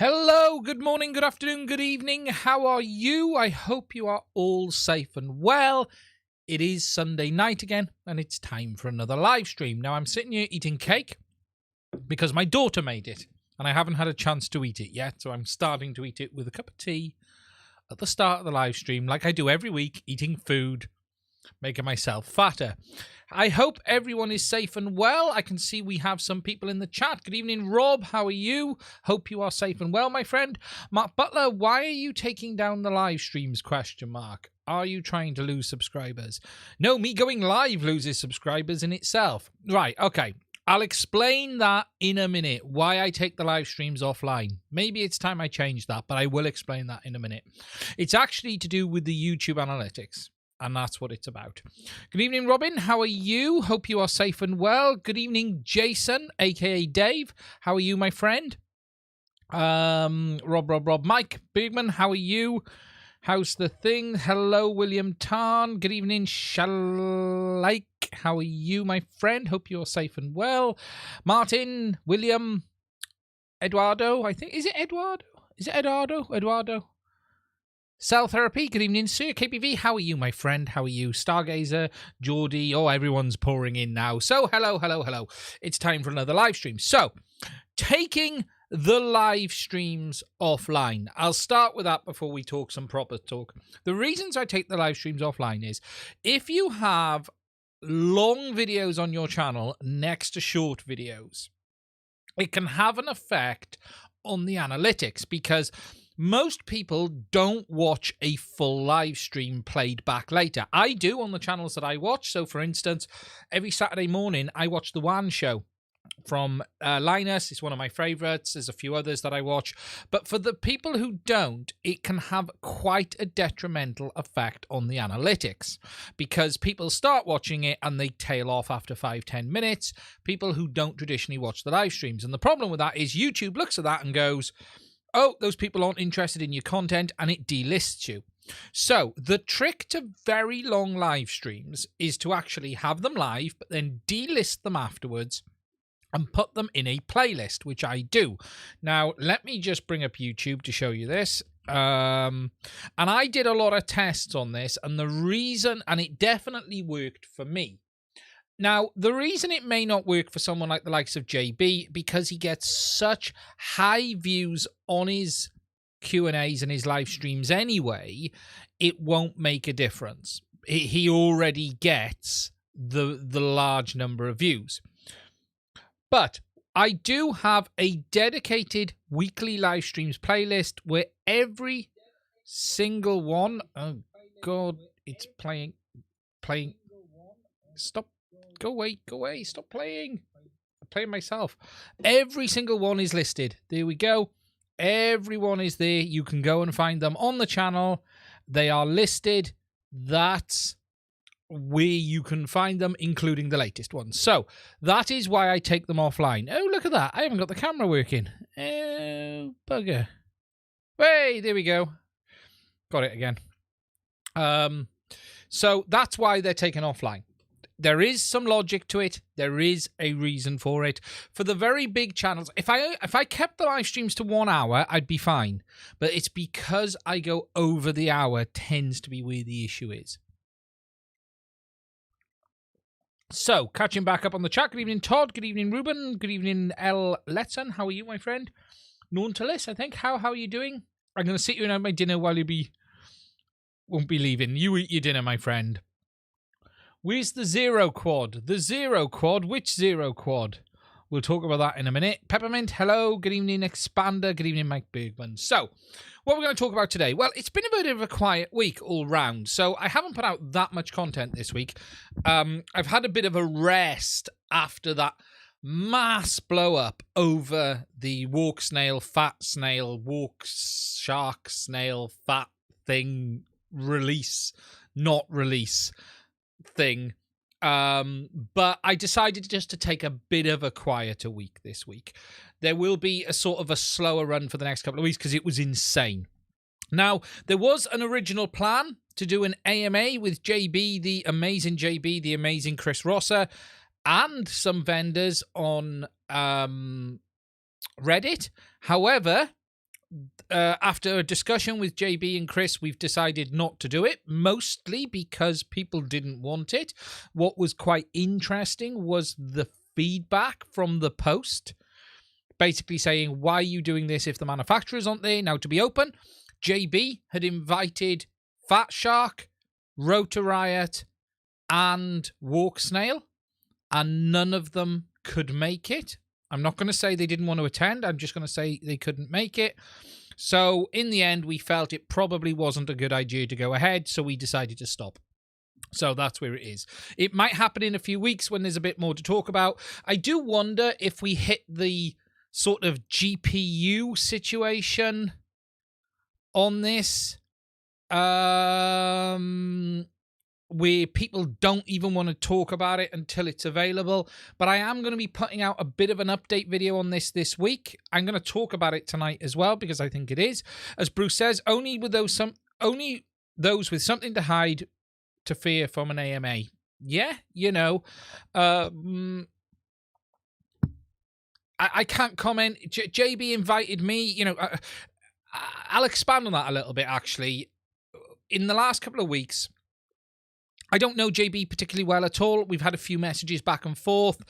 Hello, good morning, good afternoon, good evening. How are you? I hope you are all safe and well. It is Sunday night again, and it's time for another live stream. Now, I'm sitting here eating cake because my daughter made it, and I haven't had a chance to eat it yet, so I'm starting to eat it with a cup of tea at the start of the live stream, like I do every week, eating food, making myself fatter. I hope everyone is safe and well. I can see we have some people in the chat. Good evening, Rob. How are you? Hope you are safe and well, my friend. Mark Butler, why are you taking down the live streams? ? Are you trying to lose subscribers? No, me going live loses subscribers in itself. Right, okay. I'll explain that in a minute, why I take the live streams offline. Maybe it's time I change that, but I will explain that in a minute. It's actually to do with the YouTube analytics. And that's what it's about. Good evening, Robin. How are you? Hope you are safe and well. Good evening, Jason, a.k.a. Dave. How are you, my friend? Rob. Mike Bigman, how are you? How's the thing? Hello, William Tarn. Good evening, Shalaik. How are you, my friend? Hope you're safe and well. Martin, William, Eduardo, I think. Is it Eduardo? Is it Eduardo? Cell Therapy, good evening, sir. KPV, how are you, my friend? How are you? Stargazer, Geordie, oh, everyone's pouring in now. So, hello. It's time for another live stream. So, taking the live streams offline. I'll start with that before we talk some proper talk. The reasons I take the live streams offline is if you have long videos on your channel next to short videos, it can have an effect on the analytics because most people don't watch a full live stream played back later. I do on the channels that I watch. So, for instance, every Saturday morning, I watch The One Show from Linus. It's one of my favorites. There's a few others that I watch. But for the people who don't, it can have quite a detrimental effect on the analytics because people start watching it and they tail off after 5-10 minutes. People who don't traditionally watch the live streams. And the problem with that is YouTube looks at that and goes, oh, those people aren't interested in your content, and it delists you. So the trick to very long live streams is to actually have them live, but then delist them afterwards and put them in a playlist, which I do. Now, let me just bring up YouTube to show you this. And I did a lot of tests on this, and the reason, and it definitely worked for me. Now, the reason it may not work for someone like the likes of JB, because he gets such high views on his Q&As and his live streams anyway, it won't make a difference. He already gets the large number of views. But I do have a dedicated weekly live streams playlist where every single one... Oh, God, it's playing. Stop. Go away, stop playing. I'm playing myself. Every single one is listed. There we go. Everyone is there. You can go and find them on the channel. They are listed. That's where you can find them, including the latest ones. So that is why I take them offline. Oh, look at that. I haven't got the camera working. Oh, bugger. Hey, there we go. Got it again. So that's why they're taken offline. There is some logic to it. There is a reason for it. For the very big channels, if I kept the live streams to 1 hour, I'd be fine. But it's because I go over the hour tends to be where the issue is. So, catching back up on the chat. Good evening, Todd. Good evening, Ruben. Good evening, L. Letson. How are you, my friend? Nauntalis, I think. How are you doing? I'm going to sit you and have my dinner while won't be leaving. You eat your dinner, my friend. Where's the Zero quad? The Zero quad? Which Zero quad? We'll talk about that in a minute. Peppermint, hello. Good evening, Expander. Good evening, Mike Bergman. So, what we're going to talk about today? Well, it's been a bit of a quiet week all round, so I haven't put out that much content this week. I've had a bit of a rest after that mass blow up over the Walksnail, fat snail, shark snail, fat thing, release, not release thing. But I decided just to take a bit of a quieter week this week. There will be a sort of a slower run for the next couple of weeks because it was insane. Now, there was an original plan to do an AMA with JB, the amazing Chris Rosser, and some vendors on Reddit. However, after a discussion with JB and Chris, we've decided not to do it, mostly because people didn't want it. What was quite interesting was the feedback from the post, basically saying, why are you doing this if the manufacturers aren't there? Now, to be open, JB had invited Fat Shark, Rotor Riot, and Walksnail, and none of them could make it. I'm not going to say they didn't want to attend. I'm just going to say they couldn't make it. So in the end, we felt it probably wasn't a good idea to go ahead, so we decided to stop. So that's where it is. It might happen in a few weeks when there's a bit more to talk about. I do wonder if we hit the sort of GPU situation on this, where people don't even want to talk about it until it's available. But I am going to be putting out a bit of an update video on this week. I'm going to talk about it tonight as well because I think it is. As Bruce says, only those with something to hide to fear from an AMA. Yeah, you know. I can't comment. JB invited me. You know, I'll expand on that a little bit, actually. In the last couple of weeks, I don't know JB particularly well at all. We've had a few messages back and forth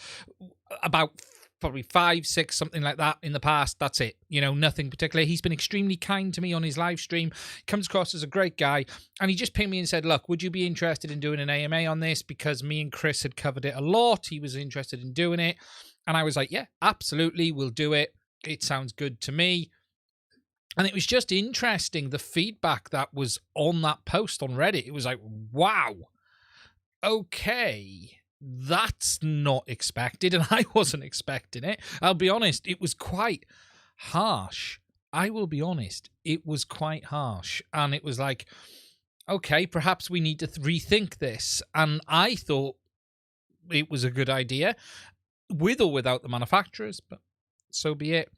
about probably 5, 6, something like that in the past. That's it. You know, nothing particular. He's been extremely kind to me on his live stream. Comes across as a great guy. And he just pinged me and said, look, would you be interested in doing an AMA on this? Because me and Chris had covered it a lot. He was interested in doing it. And I was like, yeah, absolutely. We'll do it. It sounds good to me. And it was just interesting, the feedback that was on that post on Reddit. It was like, wow. Okay, that's not expected, and I wasn't expecting it. I'll be honest, it was quite harsh. I will be honest, it was quite harsh. And it was like, okay, perhaps we need to rethink this. And I thought it was a good idea, with or without the manufacturers, but so be it.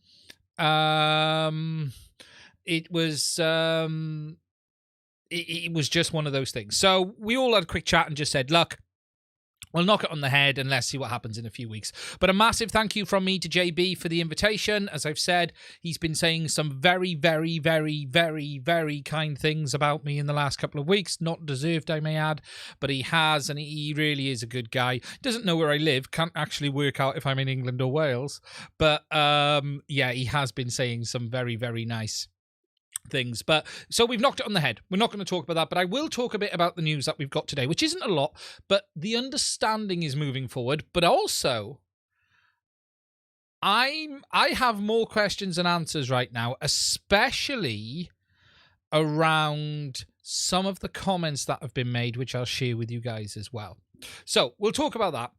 It was just one of those things. So we all had a quick chat and just said, look, we'll knock it on the head and let's see what happens in a few weeks. But a massive thank you from me to JB for the invitation. As I've said, he's been saying some very, very, very, very, very kind things about me in the last couple of weeks. Not deserved, I may add, but he has, and he really is a good guy. Doesn't know where I live, can't actually work out if I'm in England or Wales. But yeah, he has been saying some very, very nice things. But so we've knocked it on the head. We're not going to talk about that, but I will talk a bit about the news that we've got today, which isn't a lot, but the understanding is moving forward. But also, I have more questions than answers right now, especially around some of the comments that have been made, which I'll share with you guys as well. So we'll talk about that.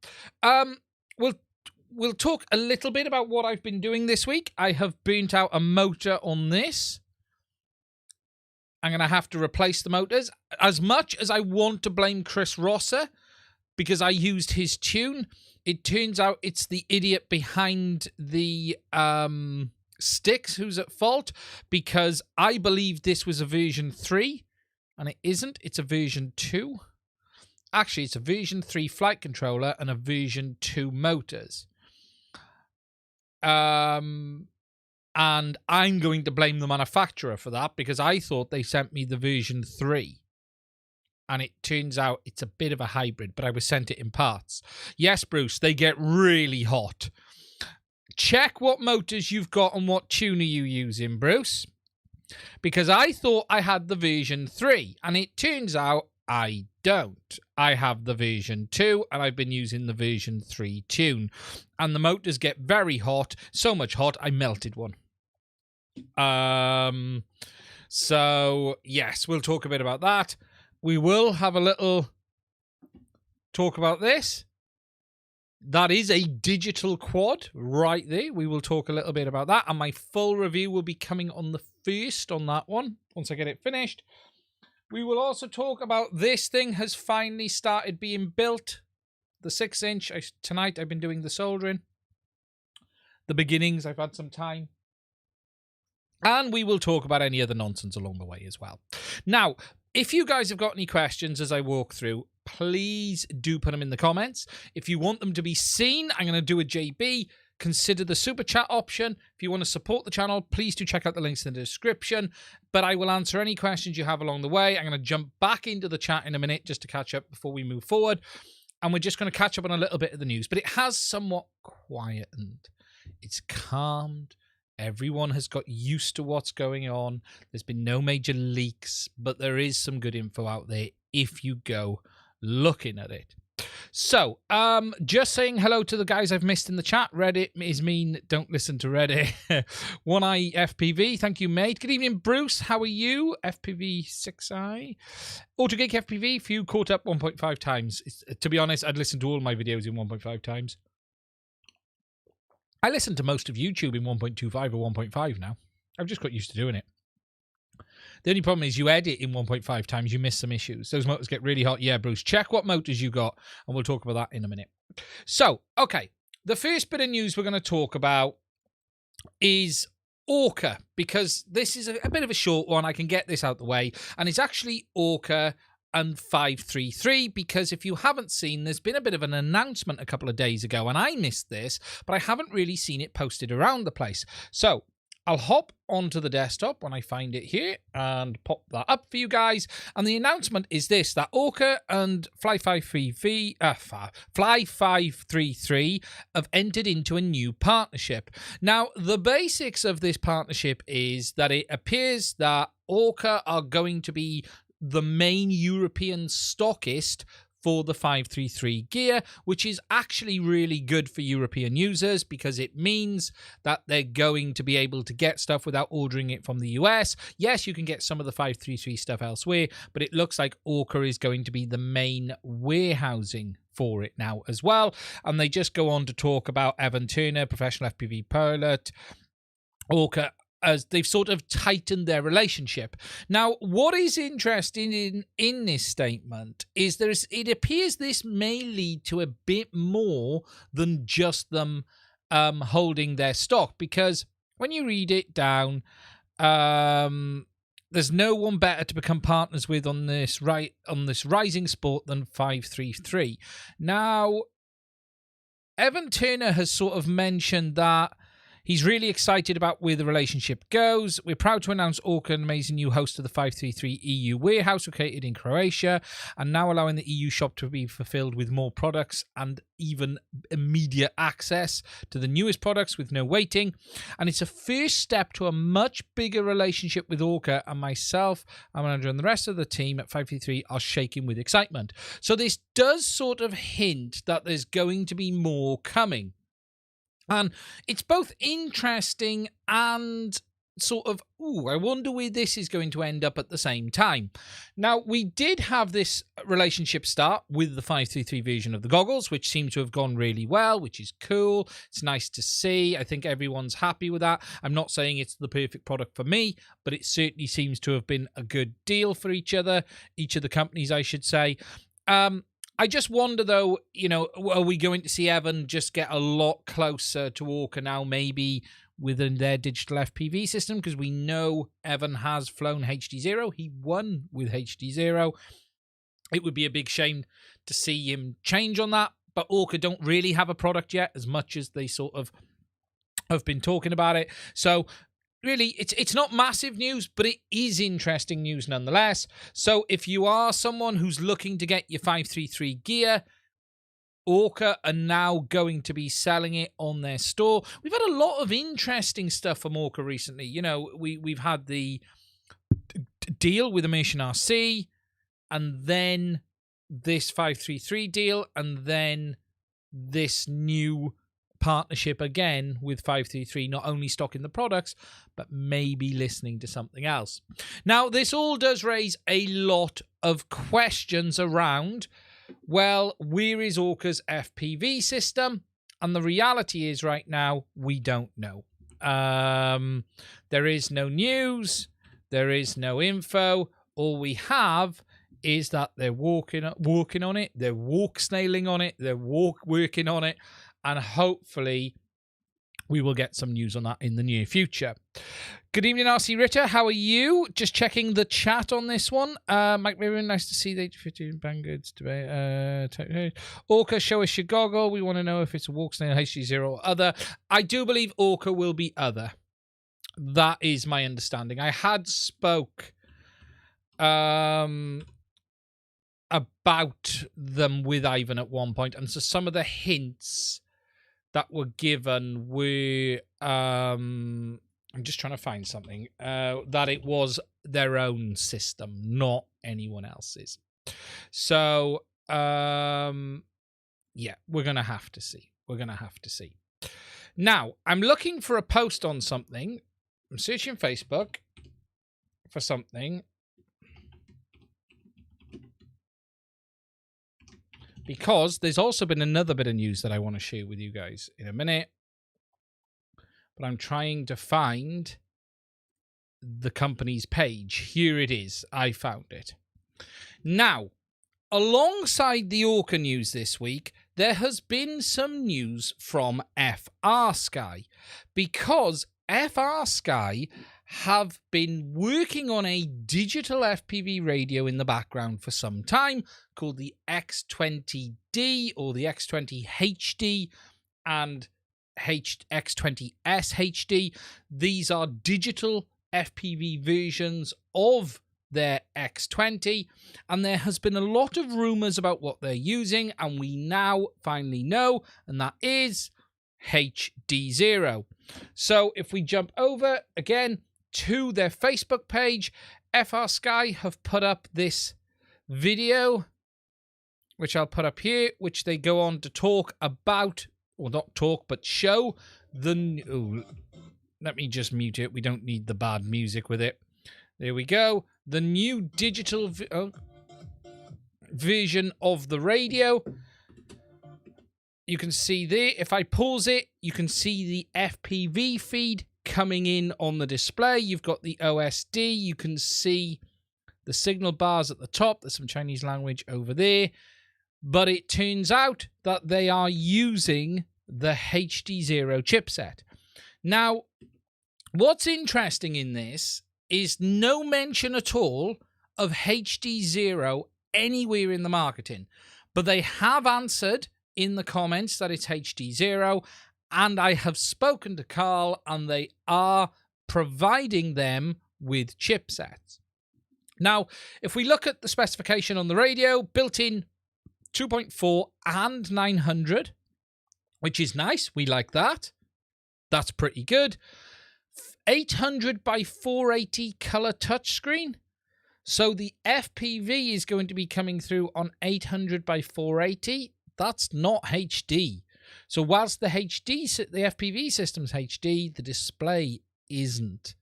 We'll talk a little bit about what I've been doing this week. I have burnt out a motor on this. I'm going to have to replace the motors. As much as I want to blame Chris Rosser because I used his tune, it turns out it's the idiot behind the sticks who's at fault, because I believe this was a version 3 and it isn't. It's a version 2. Actually, it's a version 3 flight controller and a version 2 motors. And I'm going to blame the manufacturer for that because I thought they sent me the version 3. And it turns out it's a bit of a hybrid, but I was sent it in parts. Yes, Bruce, they get really hot. Check what motors you've got and what tuner you're using, Bruce. Because I thought I had the version 3. And it turns out I don't. I have the version 2 and I've been using the version 3 tune. And the motors get very hot, so much hot I melted one. So yes, we'll talk a bit about that. We will have a little talk about this. That is a digital quad right there. We will talk a little bit about that. And my full review will be coming on the 1st on that one, once I get it finished. We will also talk about this thing has finally started being built. The 6-inch. Tonight I've been doing the soldering. The beginnings, I've had some time. And we will talk about any other nonsense along the way as well. Now, if you guys have got any questions as I walk through, please do put them in the comments. If you want them to be seen, I'm going to do a JB. Consider the super chat option. If you want to support the channel, please do check out the links in the description. But I will answer any questions you have along the way. I'm going to jump back into the chat in a minute just to catch up before we move forward. And we're just going to catch up on a little bit of the news. But it has somewhat quietened. It's calmed. Everyone has got used to what's going on. There's been no major leaks, but there is some good info out there if you go looking at it. So, just saying hello to the guys I've missed in the chat. Reddit is mean. Don't listen to Reddit. One Eye FPV. Thank you, mate. Good evening, Bruce. How are you? FPV 6i. AutoGeek FPV. Few caught up 1.5 times. To be honest, I'd listen to all my videos in 1.5 times. I listen to most of YouTube in 1.25 or 1.5 now. I've just got used to doing it. The only problem is you edit in 1.5 times, you miss some issues. Those motors get really hot. Yeah, Bruce, check what motors you got, and we'll talk about that in a minute. So, okay, the first bit of news we're going to talk about is Orqa, because this is a bit of a short one. I can get this out the way, and it's actually Orqa and 533, because if you haven't seen, there's been a bit of an announcement a couple of days ago, and I missed this, but I haven't really seen it posted around the place. So I'll hop onto the desktop when I find it here and pop that up for you guys. And the announcement is this, that Orqa and Fly533 have entered into a new partnership. Now, the basics of this partnership is that it appears that Orqa are going to be the main European stockist for the 533 gear, which is actually really good for European users because it means that they're going to be able to get stuff without ordering it from the US. Yes, you can get some of the 533 stuff elsewhere, but it looks like Orqa is going to be the main warehousing for it now as well. And they just go on to talk about Evan Turner, professional FPV pilot, Orqa, as they've sort of tightened their relationship. Now, what is interesting in this statement is it appears this may lead to a bit more than just them holding their stock, because when you read it down, there's no one better to become partners with on this rising sport than 533. Now, Evan Turner has sort of mentioned that he's really excited about where the relationship goes. We're proud to announce Orqa, an amazing new host of the 533 EU warehouse located in Croatia, and now allowing the EU shop to be fulfilled with more products and even immediate access to the newest products with no waiting. And it's a first step to a much bigger relationship with Orqa, and myself, our manager, and the rest of the team at 533 are shaking with excitement. So this does sort of hint that there's going to be more coming. And it's both interesting and sort of, I wonder where this is going to end up at the same time. Now, we did have this relationship start with the 533 version of the goggles, which seemed to have gone really well, which is cool. It's nice to see. I think everyone's happy with that. I'm not saying it's the perfect product for me, but it certainly seems to have been a good deal for each of the companies, I should say. I just wonder, though, are we going to see Evan just get a lot closer to Orqa now, maybe within their digital FPV system? Because we know Evan has flown HDZero. He won with HDZero. It would be a big shame to see him change on that. But Orqa don't really have a product yet, as much as they sort of have been talking about it. So really, it's not massive news, but it is interesting news nonetheless. So if you are someone who's looking to get your 533 gear, Orqa are now going to be selling it on their store. We've had a lot of interesting stuff from Orqa recently. We've had the deal with Immersion RC. and then this 533 deal, and then this new partnership again with 533, not only stocking the products, but maybe listening to something else. Now, this all does raise a lot of questions around, well, where is Orqa's FPV system? And the reality is right now, we don't know. There is no news. There is no info. All we have is that they're working on it. They're walksnailing on it. They're working on it. And hopefully we will get some news on that in the near future. Good evening, RC Ritter. How are you? Just checking the chat on this one. Mike Mirren, nice to see the H15 Bangoods today. Orqa, show us your goggle. We want to know if it's a Walksnail, HDZero, or other. I do believe Orqa will be other. That is my understanding. I had spoke about them with Ivan at one point, and so some of the hints that were given were I'm just trying to find something that it was their own system, not anyone else's. So yeah, we're gonna have to see. Now, I'm looking for a post on something. I'm searching Facebook for something, because there's also been another bit of news that I want to share with you guys in a minute. But I'm trying to find the company's page. Here it is. I found it. Now, alongside the Orqa news this week, there has been some news from FrSky, because FrSky have been working on a digital FPV radio in the background for some time called the X20D or the X20 HD and X20S HD. These are digital FPV versions of their X20, and there has been a lot of rumors about what they're using, and we now finally know, and that is HDZero. So if we jump over again to their Facebook page, FrSky have put up this video, which I'll put up here, which they go on to talk about, or not talk, but show the... Oh, let me just mute it. We don't need the bad music with it. There we go. The new digital version of the radio. You can see there, if I pause it, you can see the FPV feed coming in on the display. You've got the OSD. You can see the signal bars at the top. There's some Chinese language over there. But it turns out that they are using the HDZero chipset. Now, what's interesting in this is no mention at all of HDZero anywhere in the marketing. But they have answered in the comments that it's HDZero, and I have spoken to Carl, and they are providing them with chipsets. Now, if we look at the specification on the radio, built-in 2.4 and 900, which is nice. We like that. That's pretty good. 800 by 480 color touchscreen. So the FPV is going to be coming through on 800 by 480. That's not HD. So whilst the FPV system's HD, the display isn't.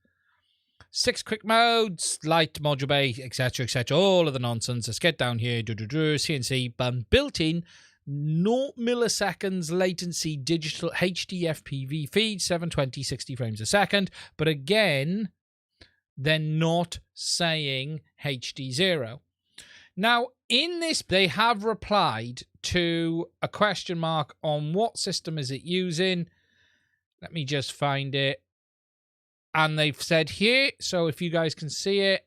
6 quick modes, light, module bay, etc., etc. All of the nonsense. Let's get down here. CNC, but built-in 0 milliseconds latency digital HD FPV feed, 720, 60 frames a second. But again, they're not saying HDZero. Now, in this, they have replied to a question mark on what system is it using. Let me just find it. And they've said here, so if you guys can see it,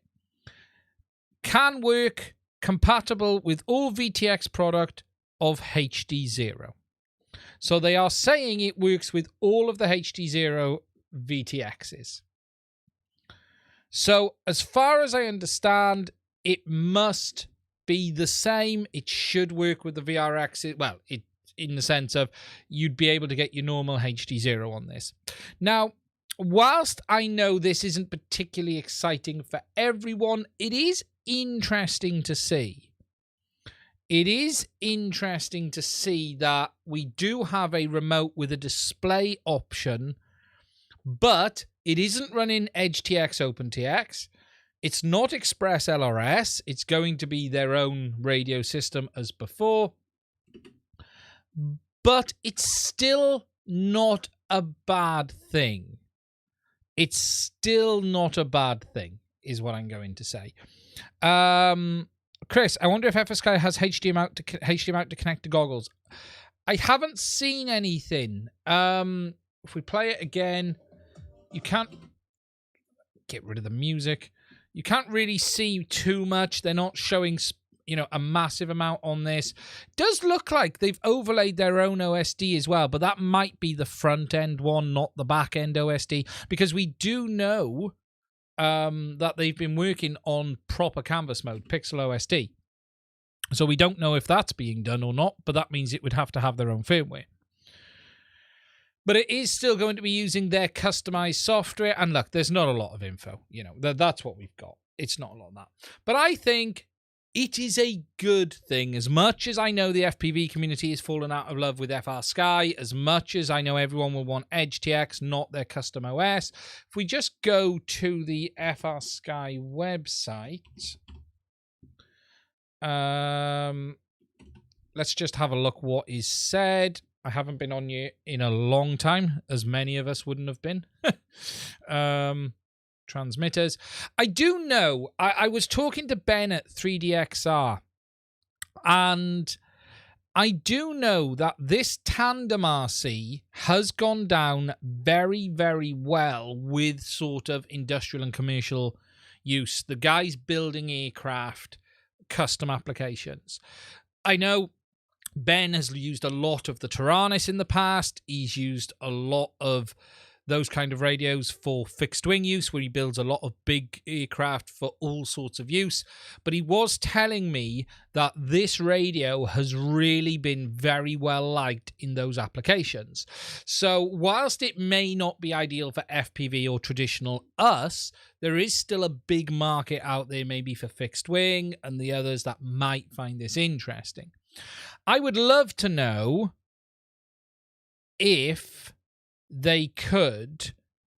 can work, compatible with all VTX product of HDZero. So they are saying it works with all of the HDZero VTXs. So as far as I understand, it must be the same. It should work with the VRX. Well, in the sense of you'd be able to get your normal HDZero on this. Now, whilst I know this isn't particularly exciting for everyone, it is interesting to see. It is interesting to see that we do have a remote with a display option, but it isn't running HDZero OpenTX. It's not Express LRS. It's going to be their own radio system as before. But it's still not a bad thing. It's still not a bad thing, is what I'm going to say. Chris, I wonder if FSky has HDMI out to connect to goggles. I haven't seen anything. If we play it again, you can't get rid of the music. You can't really see too much. They're not showing, a massive amount on this. It does look like they've overlaid their own OSD as well, but that might be the front end one, not the back end OSD, because we do know that they've been working on proper canvas mode, Pixel OSD. So we don't know if that's being done or not, but that means it would have to have their own firmware. But it is still going to be using their customized software. And look, there's not a lot of info. That's what we've got. It's not a lot of that. But I think it is a good thing. As much as I know the FPV community has fallen out of love with FrSky, as much as I know everyone will want HDZero, not their custom OS. If we just go to the FrSky website, let's just have a look what is said. I haven't been on you in a long time, as many of us wouldn't have been. Transmitters. I do know, I was talking to Ben at 3DXR, and I do know that this tandem RC has gone down very, very well with sort of industrial and commercial use. The guys building aircraft, custom applications. I know Ben has used a lot of the Taranis in the past. He's used a lot of those kind of radios for fixed wing use, where he builds a lot of big aircraft for all sorts of use. But he was telling me that this radio has really been very well liked in those applications. So whilst it may not be ideal for FPV or traditional US, there is still a big market out there, maybe for fixed wing and the others that might find this interesting. I would love to know if they could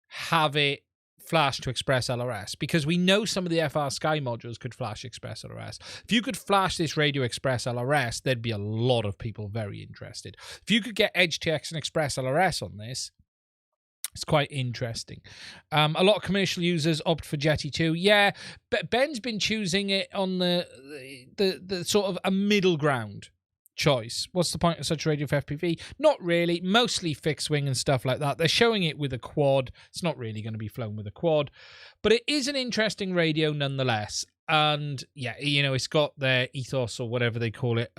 have it flash to Express LRS, because we know some of the FrSky modules could flash Express LRS. If you could flash this radio Express LRS, there'd be a lot of people very interested. If you could get HDZero and Express LRS on this, it's quite interesting. A lot of commercial users opt for Jetty 2. Yeah, but Ben's been choosing it on the sort of a middle ground choice. What's the point of such a radio for FPV? Not really. Mostly fixed wing and stuff like that. They're showing it with a quad. It's not really going to be flown with a quad, but it is an interesting radio nonetheless. And yeah, it's got their ethos, or whatever they call it,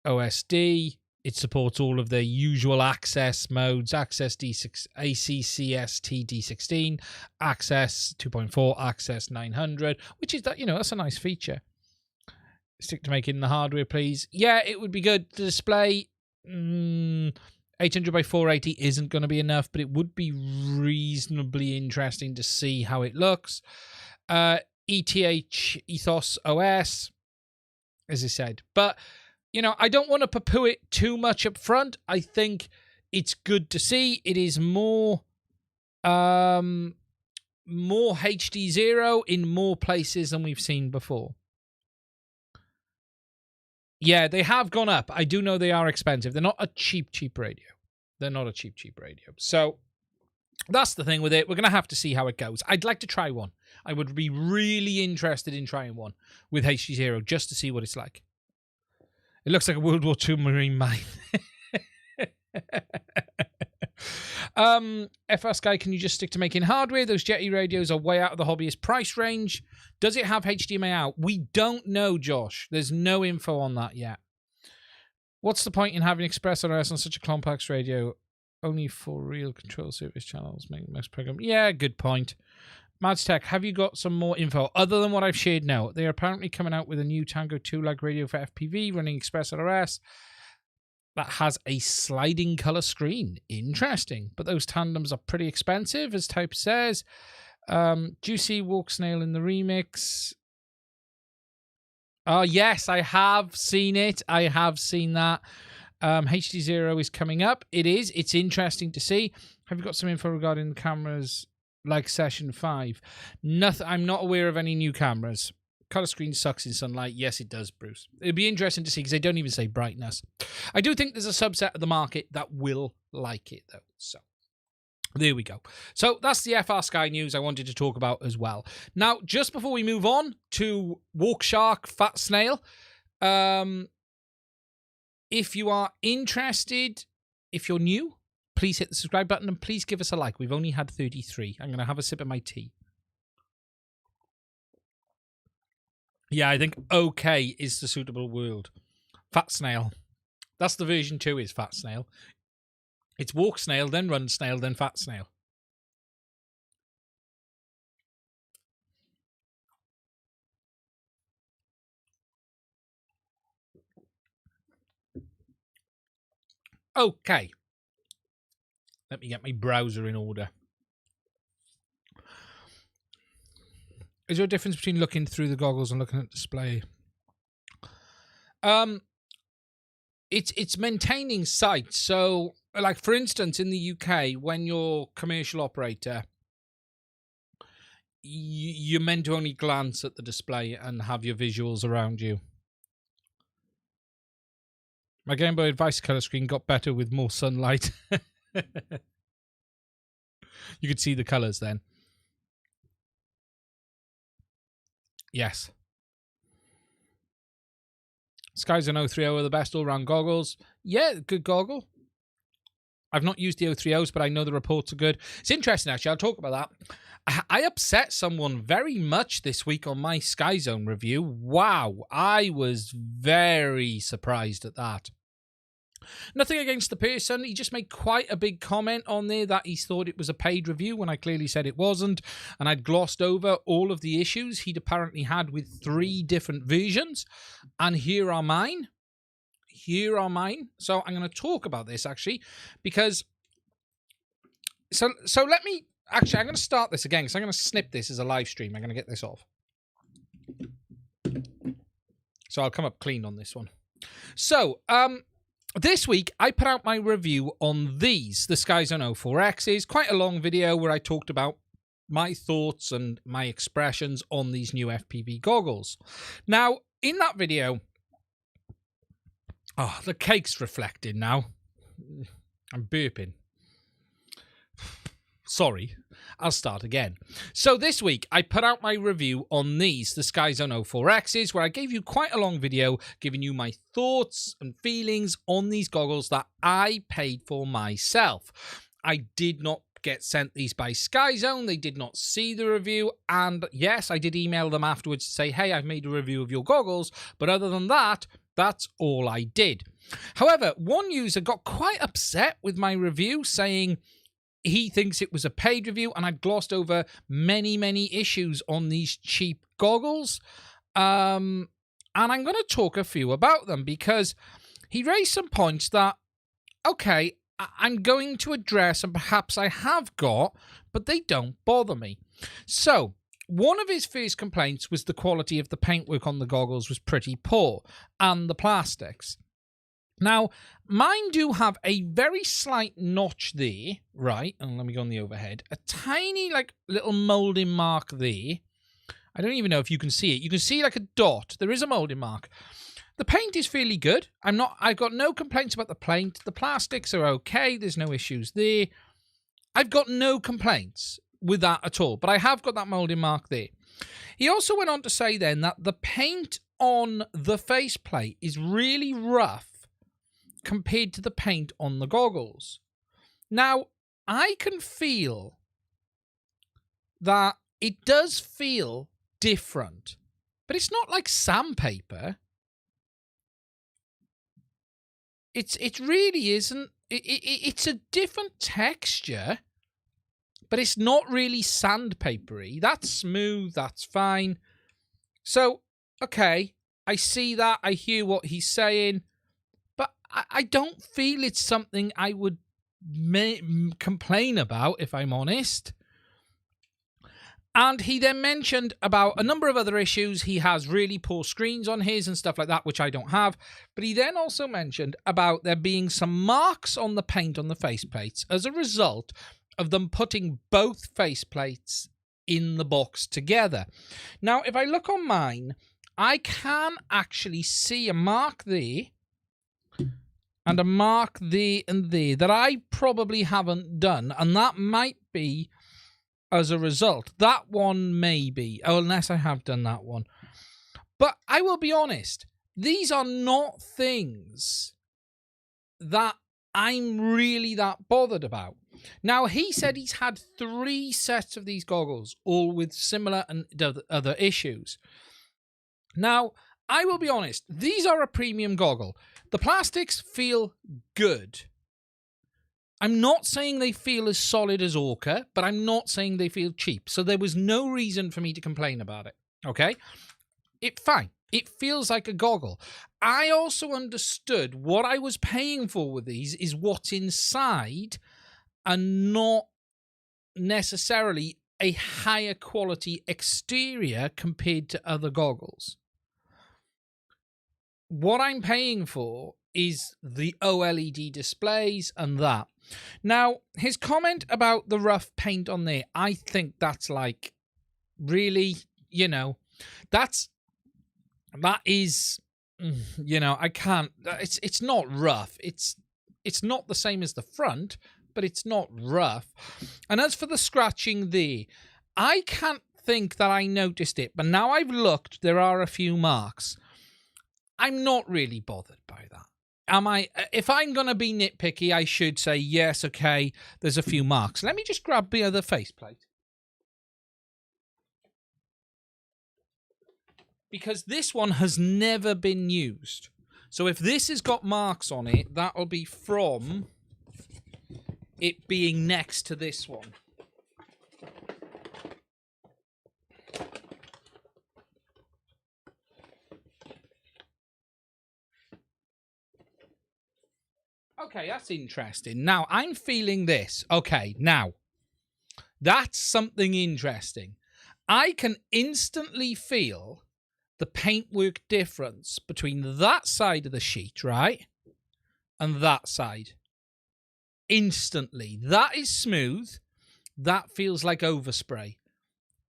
OSD. It supports all of their usual access modes: access D6, ACCST D16, access 2.4, access 900, which is that's a nice feature. Stick to making the hardware, please. Yeah, it would be good. The display, 800 by 480 isn't going to be enough, but it would be reasonably interesting to see how it looks. ETH Ethos OS, as I said. But I don't want to poo-poo it too much up front. I think it's good to see. It is more HDZero in more places than we've seen before. Yeah, they have gone up. I do know they are expensive. They're not a cheap radio. They're not a cheap radio. So that's the thing with it. We're going to have to see how it goes. I'd like to try one. I would be really interested in trying one with HDZero just to see what it's like. It looks like a World War II marine mine. FrSky, can you just stick to making hardware? Those Jetty radios are way out of the hobbyist price range. Does it have HDMI out? We don't know, Josh. There's no info on that yet. What's the point in having Express LRS on such a compact radio? Only for real control service channels make most program. Yeah, good point. Mads Tech, have you got some more info other than what I've shared now? They are apparently coming out with a new Tango 2 lag radio for FPV running Express LRS. that has a sliding color screen. Interesting. But those tandems are pretty expensive, as Type says. Juicy Walksnail in the remix. Oh, yes, I have seen it. I have seen that. HDZero is coming up. It is. It's interesting to see. Have you got some info regarding the cameras like Session 5? Nothing. I'm not aware of any new cameras. Color screen sucks in sunlight. Yes, it does, Bruce. It'd be interesting to see because they don't even say brightness. I do think there's a subset of the market that will like it, though. So there we go. So that's the FR Sky news I wanted to talk about as well. Now, just before we move on to Walk Shark, Fat Snail, if you are interested, if you're new, please hit the subscribe button and please give us a like. We've only had 33. I'm going to have a sip of my tea. Yeah, I think okay is the suitable word. Fat Snail. That's the version 2 is Fat Snail. It's Walk Snail, then Run Snail, then Fat Snail. Okay. Let me get my browser in order. Is there a difference between looking through the goggles and looking at the display? It's maintaining sight. So, like, for instance, in the UK, when you're a commercial operator, you're meant to only glance at the display and have your visuals around you. My Game Boy Advance color screen got better with more sunlight. You could see the colors then. Yes. Skyzone 030 are the best all-round goggles. Yeah, good goggle. I've not used the 030s, but I know the reports are good. It's interesting, actually. I'll talk about that. I upset someone very much this week on my Skyzone review. Wow, I was very surprised at that. Nothing against the person. He just made quite a big comment on there that he thought it was a paid review when I clearly said it wasn't. And I'd glossed over all of the issues he'd apparently had with 3 different versions. And here are mine. Here are mine. So I'm going to talk about this, actually, because... So let me... Actually, I'm going to start this again, because I'm going to snip this as a live stream. I'm going to get this off. So I'll come up clean on this one. So, this week, I put out my review on these, the Skyzone 04Xs. Quite a long video where I talked about my thoughts and my expressions on these new FPV goggles. Now, in that video... Oh, the cake's reflecting now. I'm burping. Sorry. I'll start again. So this week, I put out my review on these, the Skyzone 04Xs, where I gave you quite a long video giving you my thoughts and feelings on these goggles that I paid for myself. I did not get sent these by Skyzone. They did not see the review. And yes, I did email them afterwards to say, hey, I've made a review of your goggles. But other than that, that's all I did. However, one user got quite upset with my review, saying he thinks it was a paid review, and I've glossed over many, many issues on these cheap goggles. And I'm going to talk a few about them, because he raised some points that, okay, I'm going to address, and perhaps I have got, but they don't bother me. So, one of his first complaints was the quality of the paintwork on the goggles was pretty poor, and the plastics. Now, mine do have a very slight notch there, right? And let me go on the overhead. A tiny, like, little moulding mark there. I don't even know if you can see it. You can see, like, a dot. There is a moulding mark. The paint is fairly good. I've got no complaints about the paint. The plastics are okay. There's no issues there. I've got no complaints with that at all. But I have got that moulding mark there. He also went on to say then that the paint on the faceplate is really rough compared to the paint on the goggles. Now, I can feel that it does feel different, but it's not like sandpaper. It really isn't. It's a different texture, but it's not really sandpapery. That's smooth, that's fine. So, okay, I see that, I hear what he's saying, but I don't feel it's something I would complain about, if I'm honest. And he then mentioned about a number of other issues. He has really poor screens on his and stuff like that, which I don't have. But he then also mentioned about there being some marks on the paint on the faceplates as a result of them putting both faceplates in the box together. Now, if I look on mine, I can actually see a mark there and a mark there and there that I probably haven't done. And that might be as a result. That one may be, unless I have done that one. But I will be honest, these are not things that I'm really that bothered about. Now, he said he's had 3 sets of these goggles, all with similar and other issues. Now, I will be honest, these are a premium goggle. The plastics feel good. I'm not saying they feel as solid as Orqa, but I'm not saying they feel cheap. So there was no reason for me to complain about it. Okay? Fine. It feels like a goggle. I also understood what I was paying for with these is what's inside and not necessarily a higher quality exterior compared to other goggles. What I'm paying for is the OLED displays and that. Now, his comment about the rough paint on there, I think that's like, really, you know, that is, you know, I can't, it's not rough. It's not the same as the front, but it's not rough. And as for the scratching there, I can't think that I noticed it, but now I've looked, there are a few marks. I'm not really bothered by that. If I'm going to be nitpicky, I should say, yes, okay, there's a few marks. Let me just grab the other faceplate. Because this one has never been used. So if this has got marks on it, that'll be from it being next to this one. Okay, that's interesting. Now, I'm feeling this. Okay, now, that's something interesting. I can instantly feel the paintwork difference between that side of the sheet, right? And that side. Instantly. That is smooth. That feels like overspray.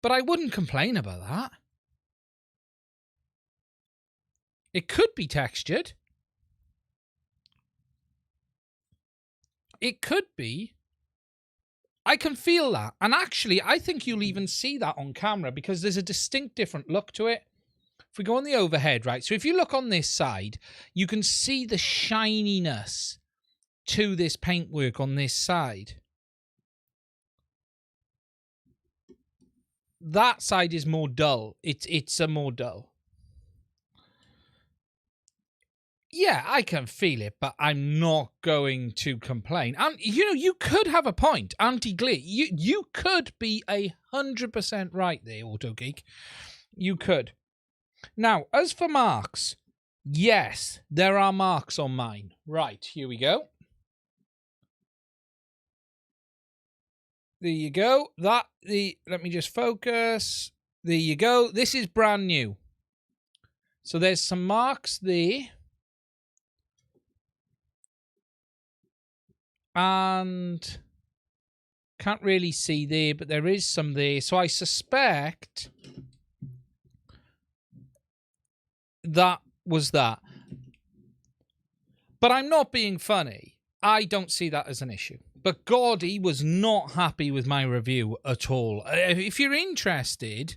But I wouldn't complain about that. It could be textured. It could be. I can feel that. And actually, I think you'll even see that on camera because there's a distinct different look to it. If we go on the overhead, right? So if you look on this side, you can see the shininess to this paintwork on this side. That side is more dull. It's a more dull. Yeah, I can feel it, but I'm not going to complain. And, you know, you could have a point. Anti-glare. You could be 100% right there, AutoGeek. You could. Now, as for marks, yes, there are marks on mine. Right, here we go. There you go. Let me just focus. There you go. This is brand new. So there's some marks there. And can't really see there, but there is some there. So I suspect that was that. But I'm not being funny. I don't see that as an issue. But Gordy was not happy with my review at all. If you're interested,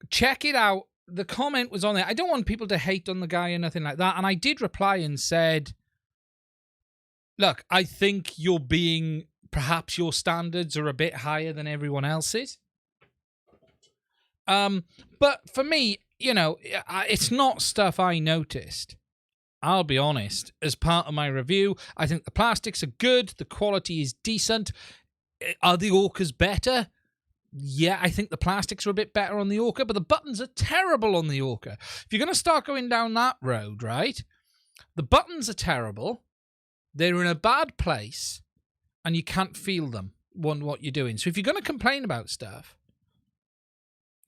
check it out. The comment was on there. I don't want people to hate on the guy or nothing like that. And I did reply and said, look, I think you're being, perhaps your standards are a bit higher than everyone else's. But for me, you know, it's not stuff I noticed. I'll be honest. As part of my review, I think the plastics are good. The quality is decent. Are the Orqas better? Yeah, I think the plastics are a bit better on the Orqa, but the buttons are terrible on the Orqa. If you're going to start going down that road, right, The buttons are terrible. They're in a bad place, and you can't feel them on what you're doing. So if you're going to complain about stuff,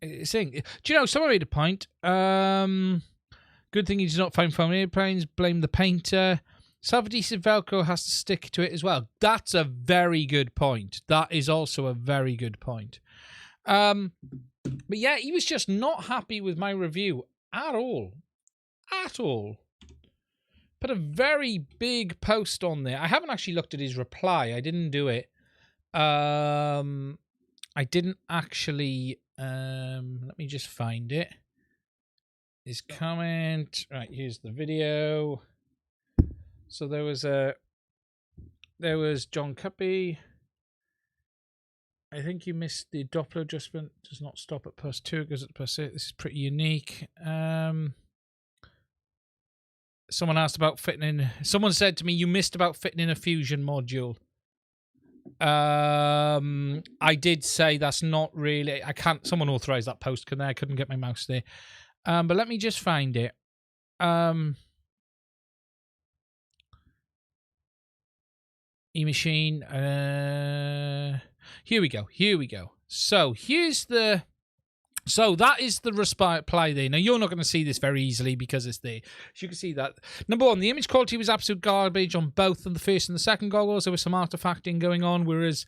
do you know, someone made a point. Good thing you do not find foam in airplanes. Blame the painter. Self-adhesive Velcro has to stick to it as well. That's a very good point. That is also a very good point. But yeah, he was just not happy with my review at all. At all. Put a very big post on there. I haven't actually looked at his reply. I didn't do it. I didn't actually... let me just find it. His comment. Right, here's the video. So there was John Cuppy. I think you missed the Doppler adjustment. Does not stop at +2. It goes at +8. This is pretty unique. Someone asked about fitting in. Someone said to me, "You missed about fitting in a Fusion module." I did say that's not really. I can't. Someone authorized that post, couldn't they? I couldn't get my mouse there. But let me just find it. E-machine. Here we go. Here we go. So here's the. So that is the reply there. Now, you're not going to see this very easily because it's there. So you can see that. Number one, the image quality was absolute garbage on both of the first and the second goggles. There was some artifacting going on, whereas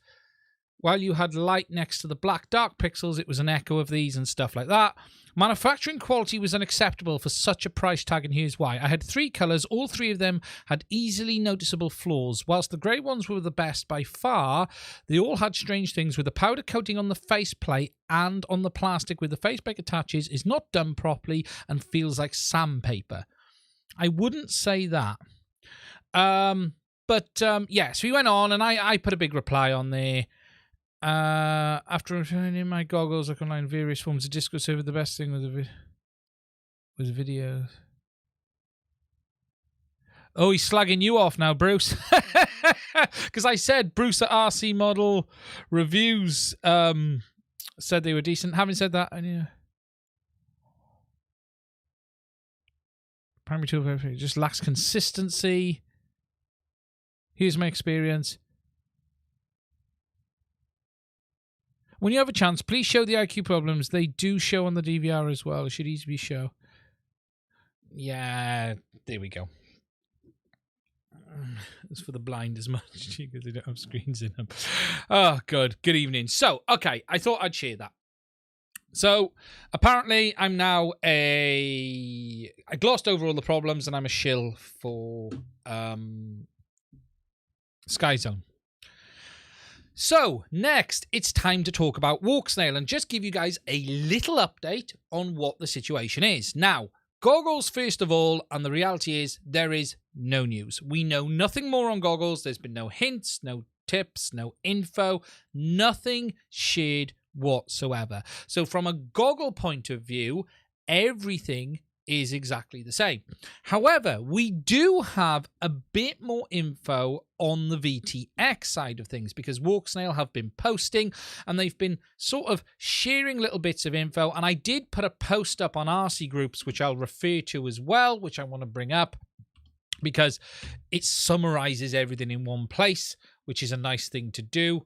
while you had light next to the black dark pixels, it was an echo of these and stuff like that. Manufacturing quality was unacceptable for such a price tag, and here's why. I had 3 colours. All 3 of them had easily noticeable flaws. Whilst the grey ones were the best by far, they all had strange things with the powder coating on the faceplate and on the plastic where the faceplate attaches is not done properly and feels like sandpaper. I wouldn't say that. Yeah, so we went on, and I put a big reply on there. After returning my goggles, I can line various forms of Discord server. The best thing was videos. Oh, he's slagging you off now, Bruce. Because I said Bruce at RC Model Reviews said they were decent. Having said that, primary tool just lacks consistency. Here's my experience. When you have a chance, please show the IQ problems. They do show on the DVR as well. It should easily show. Yeah, there we go. It's for the blind as much because they don't have screens in them. Oh, good. Good evening. So, okay, I thought I'd share that. So, apparently, I'm now I glossed over all the problems and I'm a shill for Skyzone. So, next, it's time to talk about Walksnail and just give you guys a little update on what the situation is. Now, goggles, first of all, and the reality is there is no news. We know nothing more on goggles. There's been no hints, no tips, no info, nothing shared whatsoever. So, from a goggle point of view, everything is exactly the same. However, we do have a bit more info on the VTX side of things because Walksnail have been posting and they've been sort of sharing little bits of info. And I did put a post up on RC groups, which I'll refer to as well, which I want to bring up because it summarizes everything in one place, which is a nice thing to do.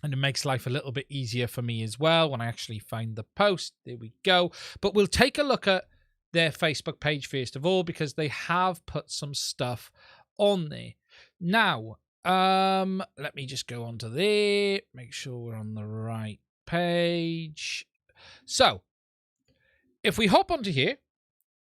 And it makes life a little bit easier for me as well when I actually find the post. There we go. But we'll take a look at their Facebook page first of all because they have put some stuff on there. Now, let me just go onto there, make sure we're on the right page. So, if we hop onto here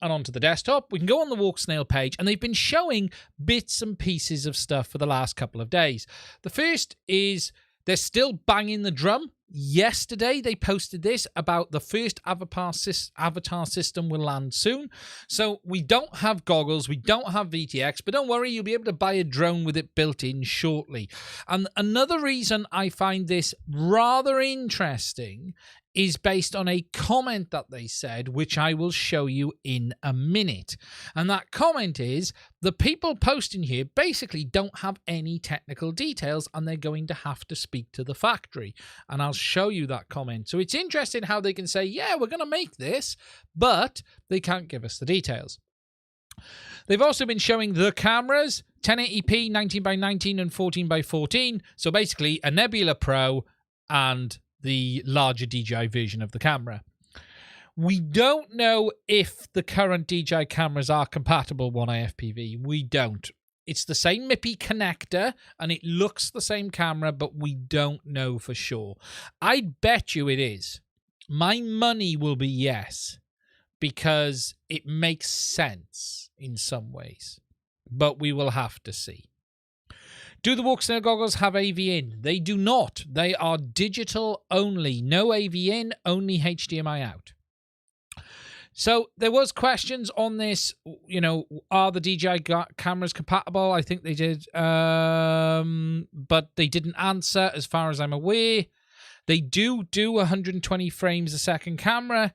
and onto the desktop, we can go on the Walksnail page, and they've been showing bits and pieces of stuff for the last couple of days. The first is they're still banging the drum. Yesterday, they posted this about the first avatar system will land soon. So we don't have goggles, we don't have VTX, but don't worry, you'll be able to buy a drone with it built in shortly. And another reason I find this rather interesting is based on a comment that they said, which I will show you in a minute. And that comment is, the people posting here basically don't have any technical details and they're going to have to speak to the factory. And I'll show you that comment. So it's interesting how they can say, yeah, we're going to make this, but they can't give us the details. They've also been showing the cameras, 1080p, 19x19 and 14x14. So basically a Nebula Pro and the larger DJI version of the camera. We don't know if the current DJI cameras are compatible 1i FPV. We don't. It's the same MIPI connector and it looks the same camera, but we don't know for sure. I'd bet you it is. My money will be yes, because it makes sense in some ways, but we will have to see. Do the Walksnail goggles have AV in? They do not. They are digital only. No AV in, only HDMI out. So there was questions on this, you know, are the DJI cameras compatible? I think they did, but they didn't answer as far as I'm aware. They do 120 frames a second camera.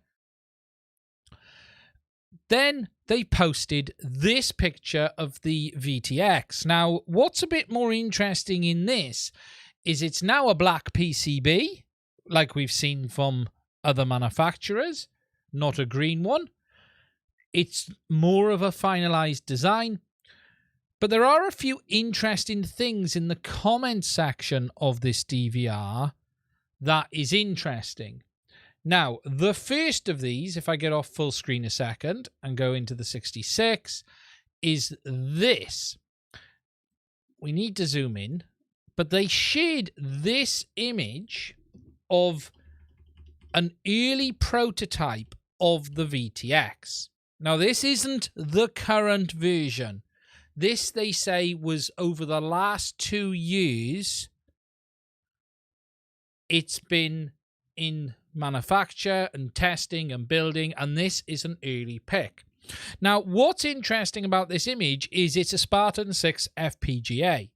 Then they posted this picture of the VTX. Now, what's a bit more interesting in this is it's now a black PCB, like we've seen from other manufacturers. Not a green one. It's more of a finalized design. But there are a few interesting things in the comment section of this DVR that is interesting. Now, the first of these, if I get off full screen a second and go into the 66, is this. We need to zoom in, but they shared this image of an early prototype of the VTX. Now, this isn't the current version. This, they say, was over the last 2 years. It's been in manufacture and testing and building, and this is an early pick. Now, what's interesting about this image is it's a Spartan 6 FPGA,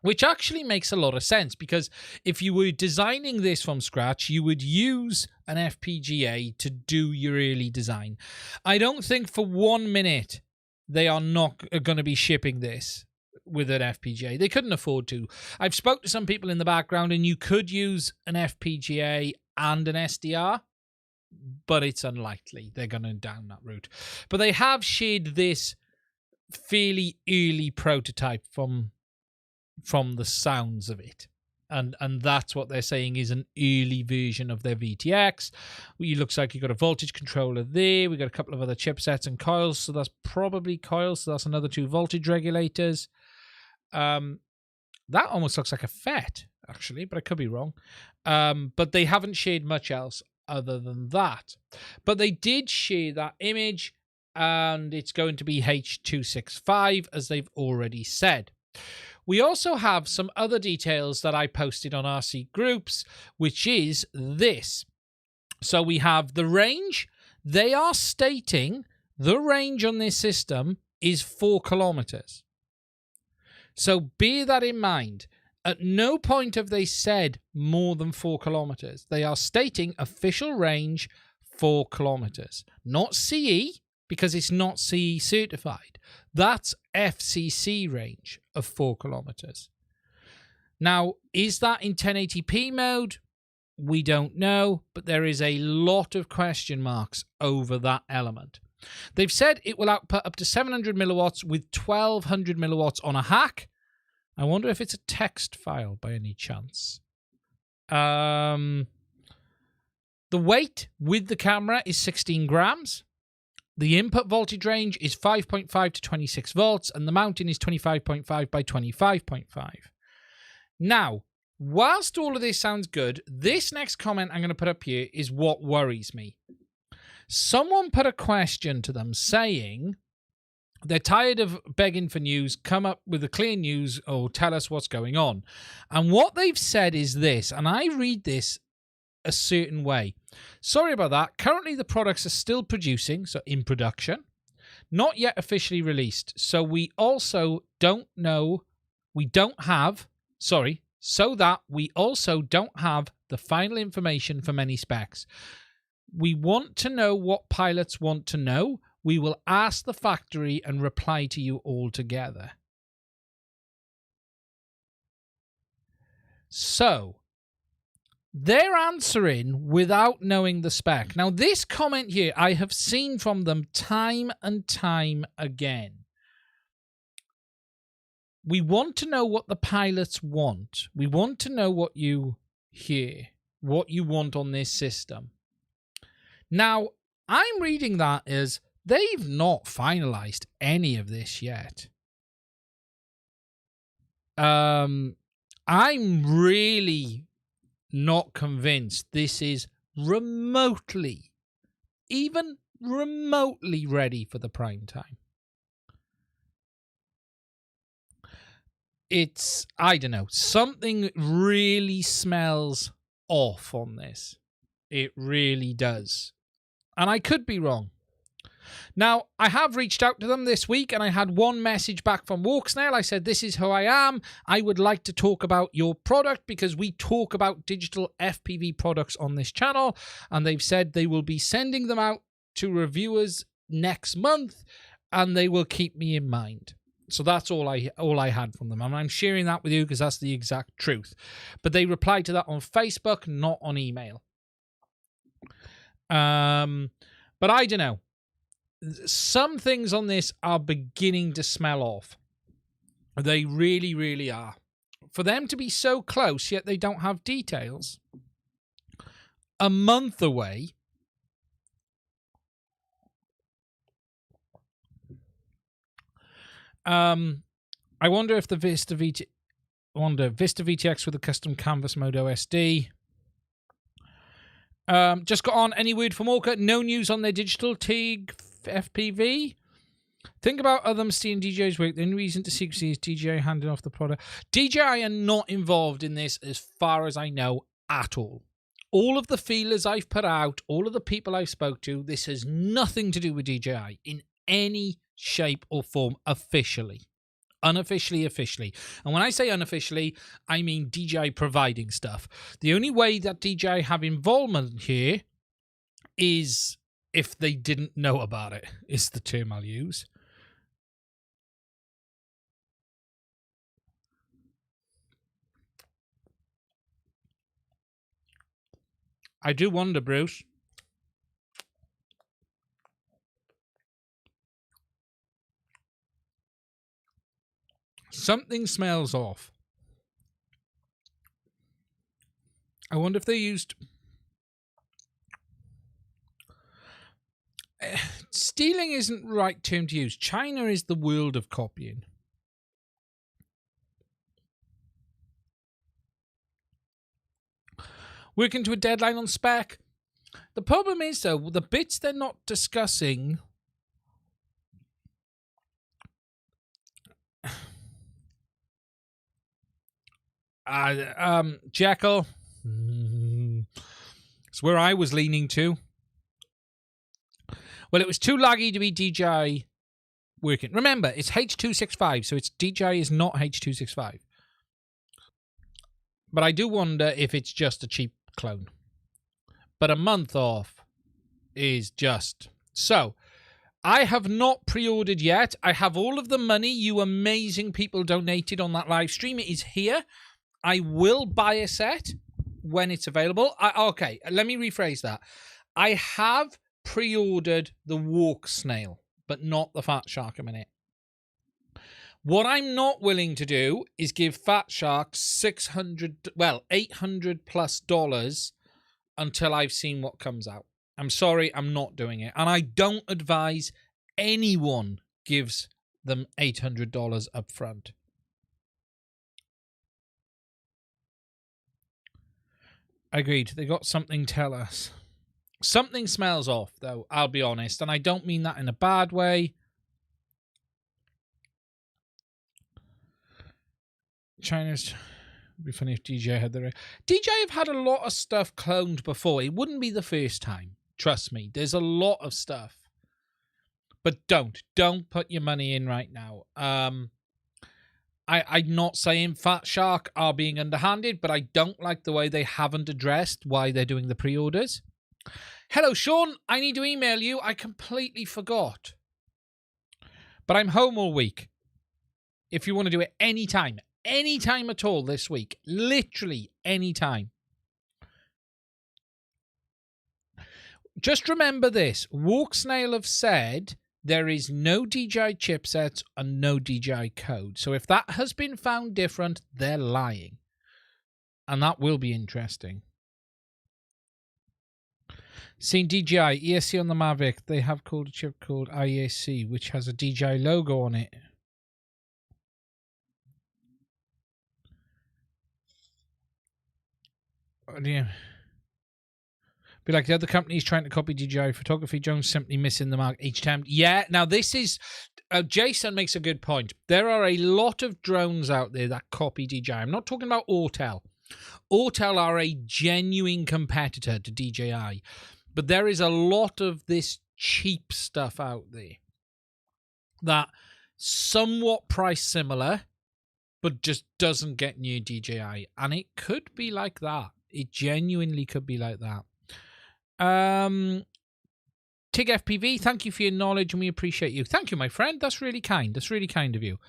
which actually makes a lot of sense, because if you were designing this from scratch, you would use an FPGA to do your early design. I don't think for 1 minute they are not going to be shipping this with an FPGA. They couldn't afford to. I've spoke to some people in the background, and you could use an FPGA and an SDR, but it's unlikely they're going to down that route. But they have shared this fairly early prototype from the sounds of it, and that's what they're saying is an early version of their VTX. It looks like you've got a voltage controller there. We've got a couple of other chipsets and coils, so that's probably coils, so that's another 2 voltage regulators. That almost looks like a FET, actually, but I could be wrong. But they haven't shared much else other than that. But they did share that image, and it's going to be H.265, as they've already said. We also have some other details that I posted on RC groups, which is this. So we have the range. They are stating the range on this system is 4 kilometers. So bear that in mind. At no point have they said more than 4 kilometers. They are stating official range 4 kilometers. Not CE, because it's not CE certified. That's FCC range of 4 kilometers. Now, is that in 1080p mode? We don't know, but there is a lot of question marks over that element. They've said it will output up to 700 milliwatts with 1200 milliwatts on a hack. I wonder if it's a text file by any chance. The weight with the camera is 16 grams. The input voltage range is 5.5 to 26 volts, and the mounting is 25.5 by 25.5. Now, whilst all of this sounds good, this next comment I'm going to put up here is what worries me. Someone put a question to them saying they're tired of begging for news, come up with a clear news or tell us what's going on. And what they've said is this, and I read this a certain way. Sorry about that. Currently, the products are still producing, so in production, not yet officially released. So we also don't know, so that we also don't have the final information for many specs. We want to know what pilots want to know. We will ask the factory and reply to you all together. So they're answering without knowing the spec. Now, this comment here I have seen from them time and time again. We want to know what the pilots want. We want to know what you hear, what you want on this system. Now, I'm reading that as they've not finalized any of this yet. I'm really not convinced this is remotely, even remotely ready for the prime time. It's, I don't know, something really smells off on this. It really does. And I could be wrong. Now, I have reached out to them this week and I had one message back from Walksnail. I said, this is who I am. I would like to talk about your product because we talk about digital FPV products on this channel. And they've said they will be sending them out to reviewers next month and they will keep me in mind. So that's all I had from them. And I'm sharing that with you because that's the exact truth. But they replied to that on Facebook, not on email. But I don't know. Some things on this are beginning to smell off. They really, really are. For them to be so close, yet they don't have details. A month away. I wonder if the Vista VTX with a custom canvas mode OSD. Just got on. Any word from Orqa? No news on their digital TIG FPV. Think about other seeing DJ's work. The only reason to secrecy is DJI handing off the product. DJI are not involved in this as far as I know at all. All of the feelers I've put out, all of the people I've spoke to, this has nothing to do with DJI in any shape or form officially. Unofficially, officially. And when I say unofficially, I mean DJI providing stuff. The only way that DJI have involvement here is if they didn't know about it, is the term I'll use. I do wonder, Bruce. Something smells off. I wonder if they used... Stealing isn't the right term to use. China is the world of copying. Working to a deadline on spec. The problem is, though, the bits they're not discussing... Jekyll. It's where I was leaning to. Well, it was too laggy to be DJI working. Remember, it's H.265, so it's DJI is not H.265. But I do wonder if it's just a cheap clone. But a month off is just... So, I have not pre-ordered yet. I have all of the money you amazing people donated on that live stream. It is here. I will buy a set when it's available. Okay, let me rephrase that. I have pre-ordered the Walksnail, but not the Fat Shark a minute. What I'm not willing to do is give Fat Shark $800+ until I've seen what comes out. I'm sorry, I'm not doing it. And I don't advise anyone gives them $800 up front. Agreed. They got something tell us. Something smells off, though, I'll be honest. And I don't mean that in a bad way. China's... It'd be funny if DJI had their... DJI have had a lot of stuff cloned before. It wouldn't be the first time. Trust me. There's a lot of stuff. But don't put your money in right now. I'm not saying Fat Shark are being underhanded, but I don't like the way they haven't addressed why they're doing the pre-orders. Hello, Sean. I need to email you. I completely forgot. But I'm home all week. If you want to do it anytime at all this week. Literally anytime. Just remember this. Walksnail have said there is no DJI chipsets and no DJI code. So if that has been found different, they're lying. And that will be interesting. Seen DJI ESC on the Mavic. They have called a chip called IAC, which has a DJI logo on it. Oh, yeah. Be like the other companies trying to copy DJI photography. Jones simply missing the mark each time. Yeah, now this is... Jason makes a good point. There are a lot of drones out there that copy DJI. I'm not talking about Autel. Autel are a genuine competitor to DJI. But there is a lot of this cheap stuff out there that somewhat price similar, but just doesn't get near DJI. And it could be like that. It genuinely could be like that. Tig FPV, thank you for your knowledge and we appreciate you. Thank you, my friend. That's really kind. That's really kind of you.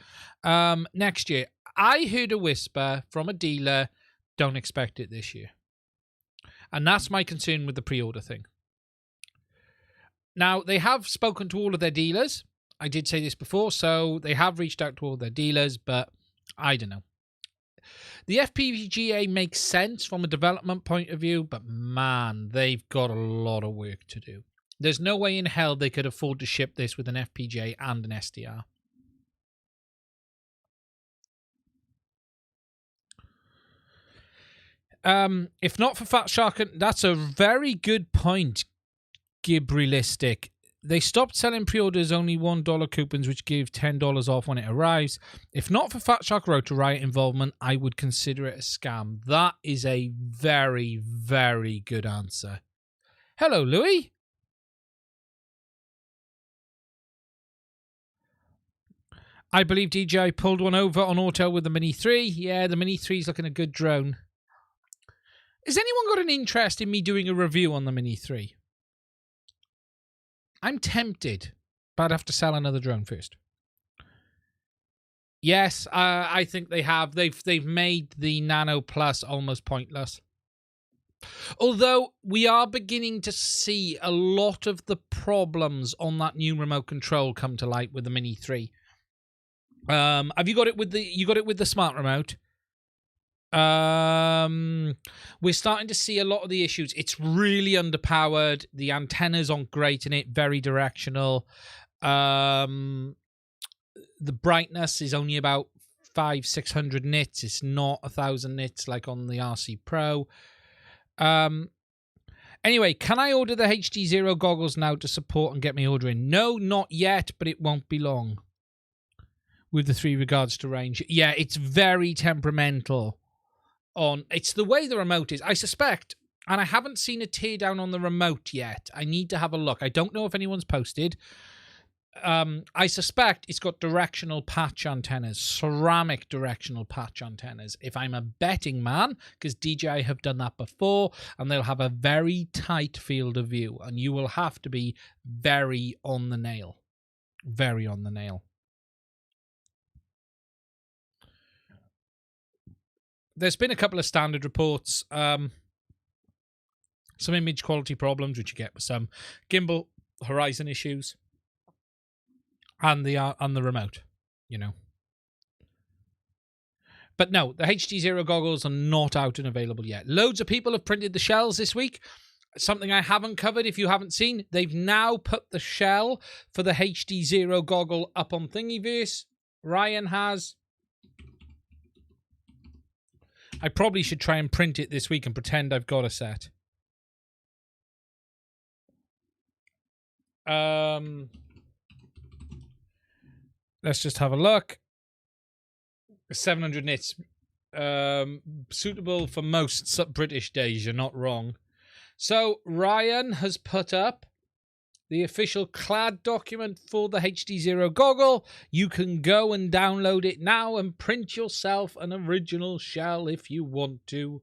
Next year, I heard a whisper from a dealer, don't expect it this year. And that's my concern with the pre-order thing. Now, they have spoken to all of their dealers. I did say this before, so they have reached out to all their dealers, but I don't know. The FPGA makes sense from a development point of view, but man, they've got a lot of work to do. There's no way in hell they could afford to ship this with an FPGA and an SDR. If not for Fat Shark, that's a very good point, Gibrilistic. They stopped selling pre-orders only $1 coupons, which give $10 off when it arrives. If not for Fat Shark Rotor Riot involvement, I would consider it a scam. That is a very, very good answer. Hello, Louis. I believe DJI pulled one over on Autel with the Mini 3. Yeah, the Mini 3 is looking a good drone. Has anyone got an interest in me doing a review on the Mini 3? I'm tempted, but I'd have to sell another drone first. Yes, I think they have. They've made the Nano Plus almost pointless. Although we are beginning to see a lot of the problems on that new remote control come to light with the Mini 3. Have you got it with the smart remote? We're starting to see a lot of the issues. It's really underpowered. The antennas aren't great in it. Very directional. The brightness is only about 500-600 nits. It's not 1,000 nits like on the RC Pro. Anyway, can I order the HDZero goggles now to support and get me ordering? No, not yet, but it won't be long. With the 3 regards to range. Yeah, it's very temperamental. It's the way the remote is. I suspect, and I haven't seen a teardown on the remote yet. I need to have a look. I don't know if anyone's posted. I suspect it's got directional patch antennas, ceramic directional patch antennas. If I'm a betting man, because DJI have done that before, and they'll have a very tight field of view, and you will have to be very on the nail. Very on the nail. There's been a couple of standard reports, some image quality problems, which you get with some gimbal horizon issues, and the remote, you know. But no, the HDZero goggles are not out and available yet. Loads of people have printed the shells this week. Something I haven't covered, if you haven't seen, they've now put the shell for the HDZero goggle up on Thingiverse. Ryan has. I probably should try and print it this week and pretend I've got a set. Let's just have a look. 700 nits. Suitable for most British days, you're not wrong. So Ryan has put up the official clad document for the HDZero goggle. You can go and download it now and print yourself an original shell if you want to.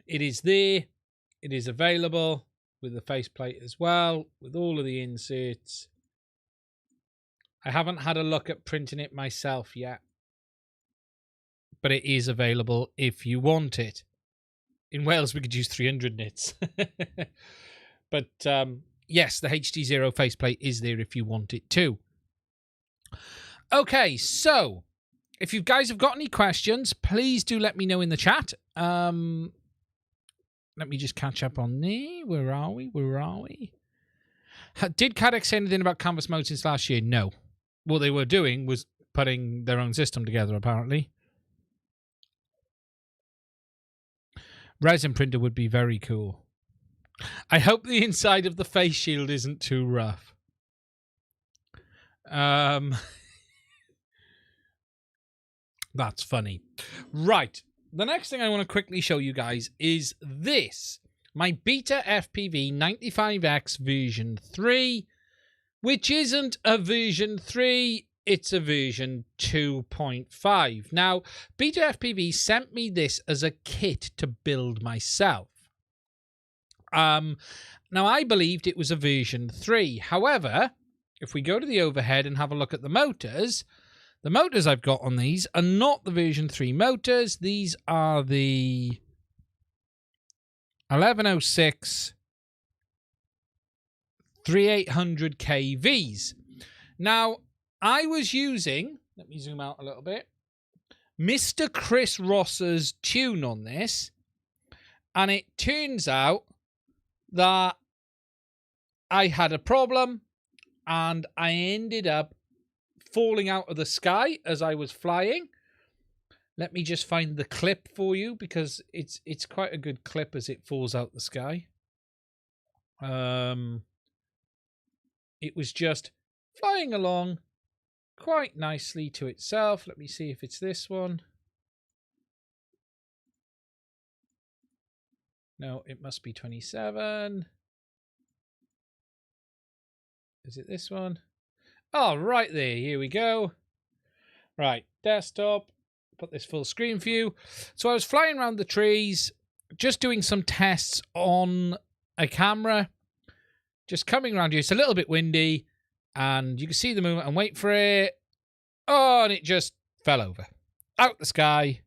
It is there. It is available with the faceplate as well, with all of the inserts. I haven't had a look at printing it myself yet, but it is available if you want it. In Wales, we could use 300 nits. But yes, the HDZero faceplate is there if you want it too. Okay, so if you guys have got any questions, please do let me know in the chat. Let me just catch up on there. Where are we? Did Cadex say anything about canvas mode since last year? No. What they were doing was putting their own system together, apparently. Resin printer would be very cool. I hope the inside of the face shield isn't too rough. That's funny. Right. The next thing I want to quickly show you guys is this. My Beta FPV 95X version 3, which isn't a version 3, it's a version 2.5. Now, Beta FPV sent me this as a kit to build myself. Now, I believed it was a version 3. However, if we go to the overhead and have a look at the motors I've got on these are not the version 3 motors. These are the 1106 3800 kVs. Now, I was using, let me zoom out a little bit, Mr. Chris Ross's tune on this, and it turns out that I had a problem and I ended up falling out of the sky as I was flying. Let me just find the clip for you because it's quite a good clip as it falls out the sky. It was just flying along quite nicely to itself. Let me see if it's this one. No, it must be 27. Is it this one? Oh, right there. Here we go. Right, desktop. Put this full screen for you. So I was flying around the trees, just doing some tests on a camera. Just coming around here. It's a little bit windy, and you can see the movement and wait for it. Oh, and it just fell over. Out the sky.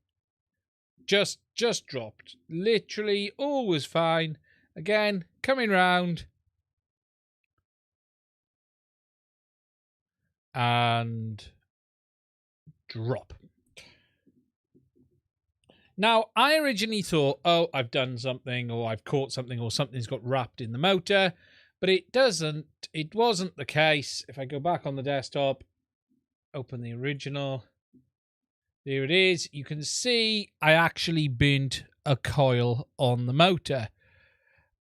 Just dropped. Literally, all was fine. Again, coming round. And drop. Now, I originally thought, oh, I've done something, or I've caught something, or something's got wrapped in the motor, but it doesn't. It wasn't the case. If I go back on the desktop, open the original, there it is. You can see I actually burnt a coil on the motor.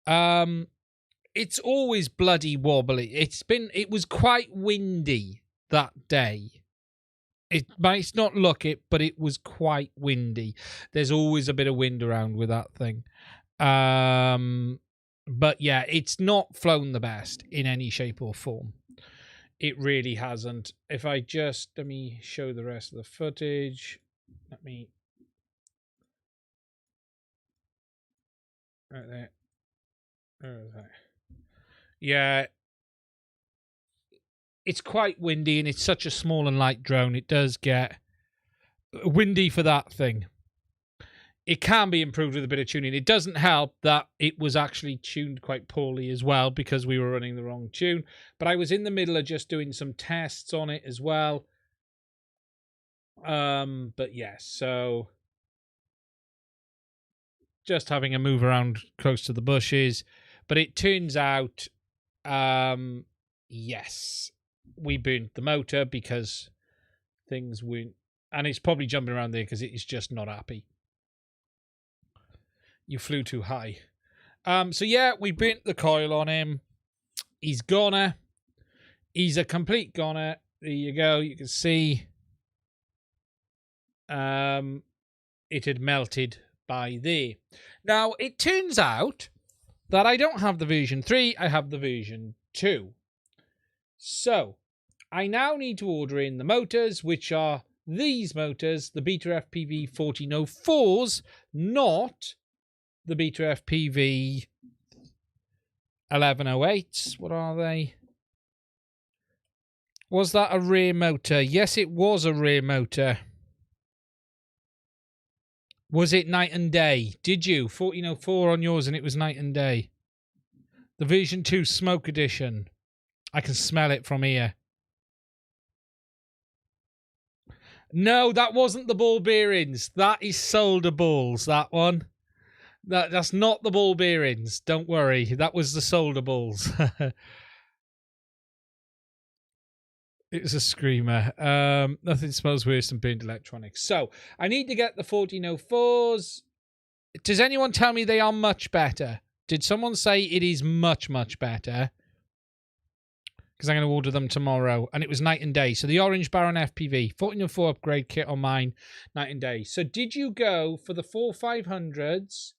It's always bloody wobbly. It was quite windy that day. It might not look it, but it was quite windy. There's always a bit of wind around with that thing. But yeah, it's not flown the best in any shape or form. It really hasn't. If I just, let me show the rest of the footage. Right there. Where is that? Yeah. It's quite windy, and it's such a small and light drone. It does get windy for that thing. It can be improved with a bit of tuning. It doesn't help that it was actually tuned quite poorly as well because we were running the wrong tune. But I was in the middle of just doing some tests on it as well. But yes, so just having a move around close to the bushes. But it turns out, yes, we burnt the motor because things weren't, and it's probably jumping around there because it is just not happy. You flew too high. So yeah, we burnt the coil on him. He's goner. He's a complete goner. There you go. You can see it had melted by there. Now, it turns out that I don't have the version 3. I have the version 2. So, I now need to order in the motors, which are these motors, the Beta FPV 1404s, not the Beta FPV 1108s. What are they? Was that a rear motor? Yes, it was a rear motor. Was it night and day? Did you? 1404 on yours and it was night and day. The version 2 Smoke Edition. I can smell it from here. No, that wasn't the ball bearings. That is solder balls, that one. That's not the ball bearings. Don't worry. That was the solder balls. It's a screamer. Nothing smells worse than burnt electronics. So, I need to get the 1404s. Does anyone tell me they are much better? Did someone say it is much, much better? Because I'm going to order them tomorrow. And it was night and day. So, the Orange Baron FPV. 1404 upgrade kit on mine. Night and day. So, did you go for the 4500s?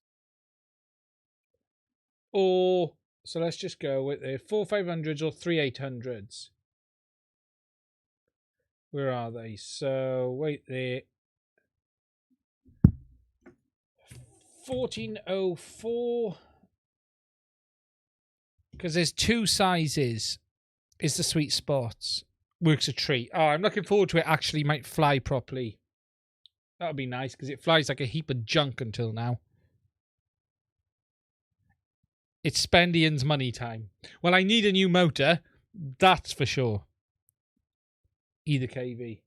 Or, so let's just go with the 4500s or 3800s. Where are they? So, wait there. 1404. Because there's two sizes. Is the sweet spots. Works a treat. Oh, I'm looking forward to it actually might fly properly. That would be nice because it flies like a heap of junk until now. It's Spendian's money time. Well, I need a new motor. That's for sure. Either KV.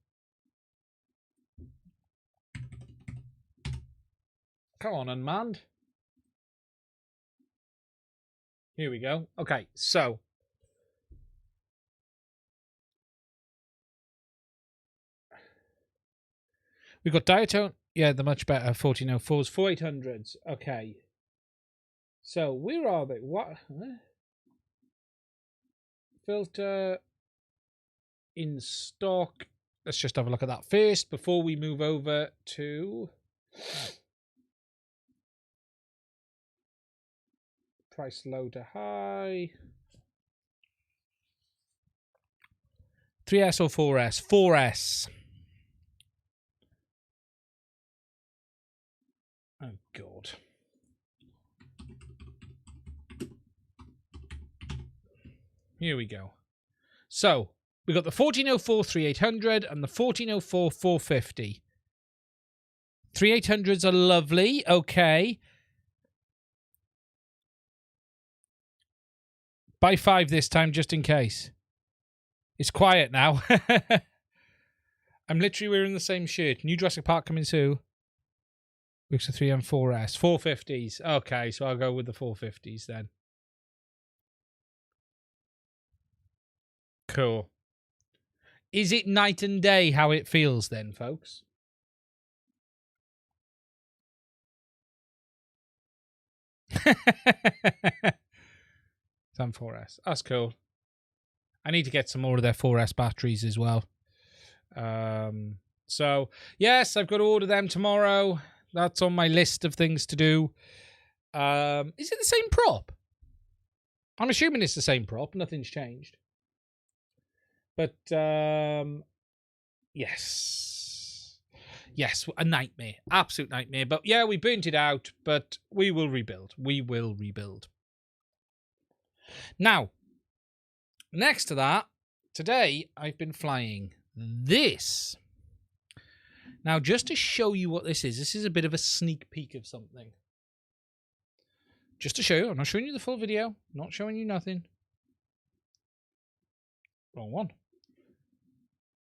Come on, unmanned. Here we go. Okay, so. We've got diatone. Yeah, the much better 1404s. 4800s. Okay. So, where are they? What? Huh? Filter in stock. Let's just have a look at that first before we move over to price low to high. 3S or 4S? 4S. Oh, God. Here we go. So, we got the 1404 3800 and the 1404 450. 3800s are lovely. Okay. Buy 5 this time just in case. It's quiet now. I'm literally wearing the same shirt. New Jurassic Park coming soon. Looks a 3 and 4S. 450s. Okay, so I'll go with the 450s then. Cool. Is it night and day how it feels then, folks? Some 4S. That's cool. I need to get some more of their 4S batteries as well. So, yes, I've got to order them tomorrow. That's on my list of things to do. Is it the same prop? I'm assuming it's the same prop. Nothing's changed. But, yes. Yes, a nightmare. Absolute nightmare. But, yeah, we burnt it out. But we will rebuild. We will rebuild. Now, next to that, today I've been flying this. Now, just to show you what this is a bit of a sneak peek of something. Just to show you, I'm not showing you the full video, not showing you nothing. Wrong one.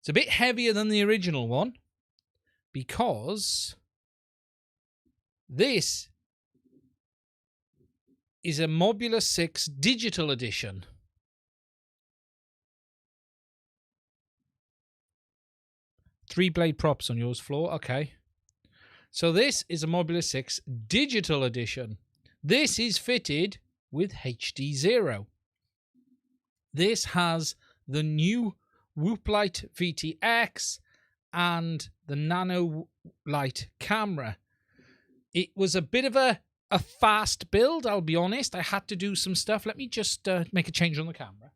It's a bit heavier than the original one because this is a Mobula 6 digital edition. Three blade props on yours, Floor. Okay. So this is a Mobula 6 digital edition. This is fitted with HDZero. This has the new Whoop Light VTX and the Nano Light camera. It was a bit of a fast build, I'll be honest. I had to do some stuff. Let me just make a change on the camera.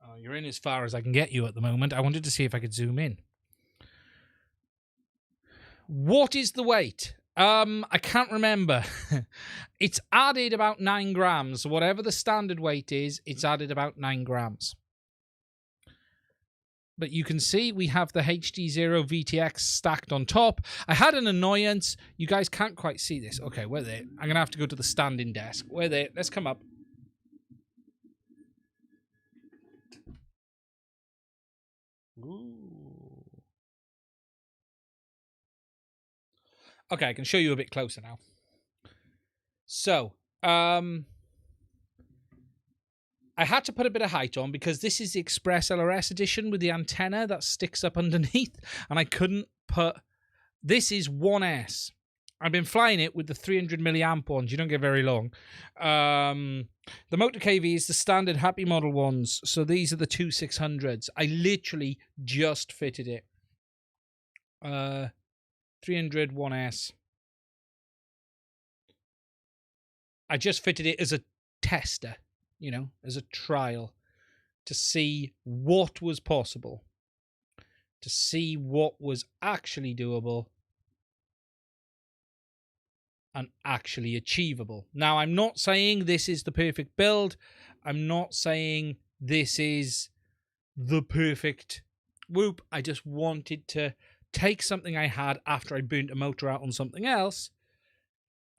Oh, you're in as far as I can get you at the moment. I wanted to see if I could zoom in. What is the weight? I can't remember. It's added about 9 grams. Whatever the standard weight is, it's added about 9 grams. But you can see we have the HDZero VTX stacked on top. I had an annoyance. You guys can't quite see this. Okay, we're there. I'm going to have to go to the standing desk. We're there. Let's come up. Ooh. Okay, I can show you a bit closer now. So, I had to put a bit of height on because this is the Express LRS edition with the antenna that sticks up underneath, and I couldn't put... This is 1S. I've been flying it with the 300 milliamp ones. You don't get very long. The Motor KV is the standard Happy Model ones, so these are the 2600s. I literally just fitted it. 300 1S. I just fitted it as a tester, you know, as a trial to see what was possible, to see what was actually doable and actually achievable. Now, I'm not saying this is the perfect build. I'm not saying this is the perfect whoop. I just wanted to take something I had after I burnt a motor out on something else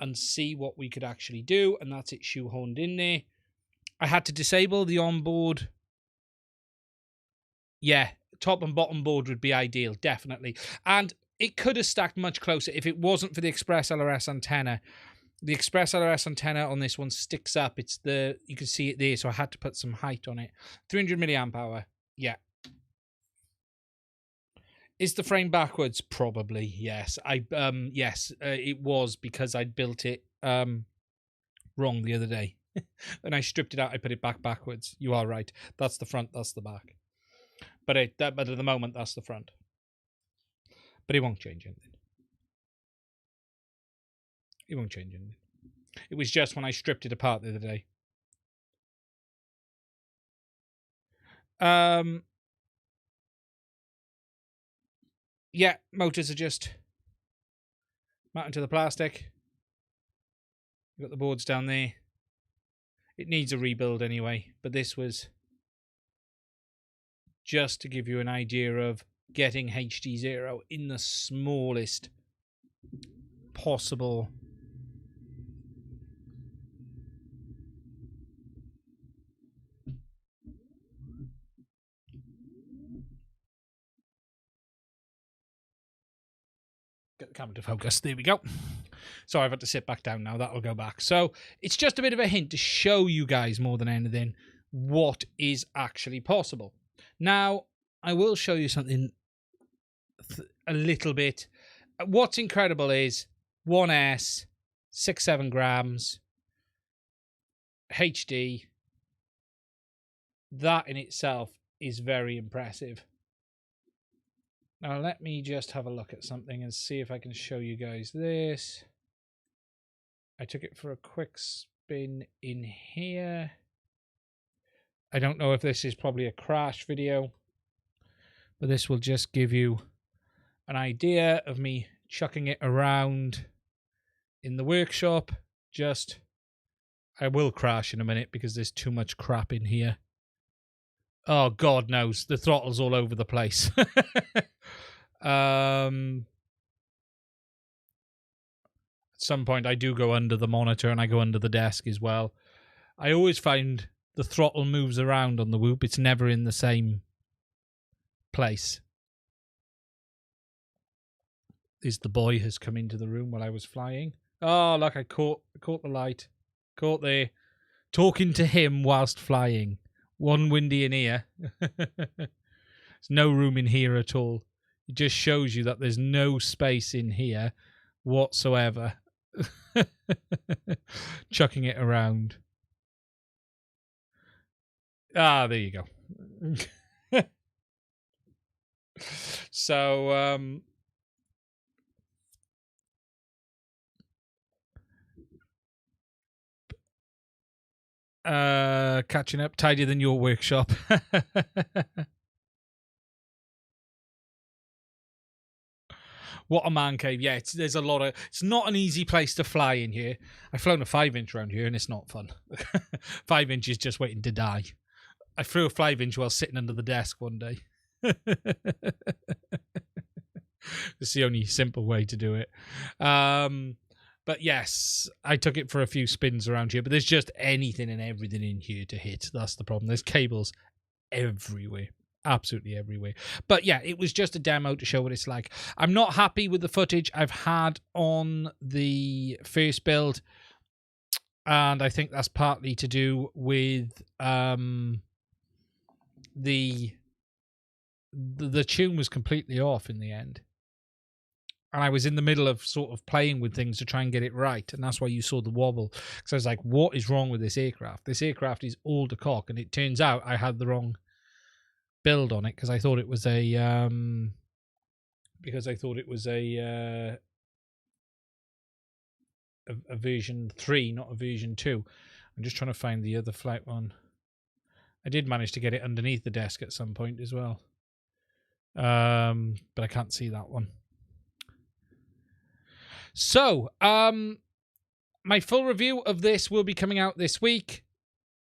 and see what we could actually do, and that's it shoehorned in there. I had to disable the onboard. Yeah, top and bottom board would be ideal, definitely. And it could have stacked much closer if it wasn't for the Express LRS antenna. The Express LRS antenna on this one sticks up. It's the, you can see it there, so I had to put some height on it. 300 milliamp hour, yeah. Is the frame backwards? Probably, yes. Yes, it was because I'd built it wrong the other day. When I stripped it out, I put it backwards. You are right. That's the front, that's the back. But at the moment, that's the front. But it won't change anything. It won't change anything. It was just when I stripped it apart the other day. Yeah, motors are just mounted to the plastic. You've got the boards down there. It needs a rebuild anyway, but this was just to give you an idea of getting HDZero in the smallest possible get the camera to focus. There we go. So I've had to sit back down now. That'll go back. So it's just a bit of a hint to show you guys more than anything what is actually possible. Now, I will show you something a little bit. What's incredible is 1S, 6-7 grams, HD. That in itself is very impressive. Now, let me just have a look at something and see if I can show you guys this. I took it for a quick spin in here. I don't know if this is probably a crash video, but this will just give you an idea of me chucking it around in the workshop. I will crash in a minute because there's too much crap in here. Oh, God knows. The throttle's all over the place. At some point, I do go under the monitor and I go under the desk as well. I always find the throttle moves around on the Whoop. It's never in the same place. The boy has come into the room while I was flying. Oh, look, I caught the light. Caught there. Talking to him whilst flying. One windy in here. There's no room in here at all. It just shows you that there's no space in here whatsoever. Chucking it around. Ah, there you go. So, catching up, tidier than your workshop. What a man cave. Yeah, there's a lot of... It's not an easy place to fly in here. I've flown a 5-inch around here and it's not fun. 5-inch is just waiting to die. I flew a 5-inch while sitting under the desk one day. It's the only simple way to do it. But yes, I took it for a few spins around here, but there's just anything and everything in here to hit. That's the problem. There's cables everywhere. Absolutely everywhere. But yeah, it was just a demo to show what it's like. I'm not happy with the footage I've had on the first build, and I think that's partly to do with the tune was completely off in the end. And I was in the middle of sort of playing with things to try and get it right. And that's why you saw the wobble. Because I was like, what is wrong with this aircraft? This aircraft is all de cock. And it turns out I had the wrong build on it because I thought it was a version 3, not a version 2. I'm just trying to find the other flight one. I did manage to get it underneath the desk at some point as well. But I can't see that one. So, my full review of this will be coming out this week.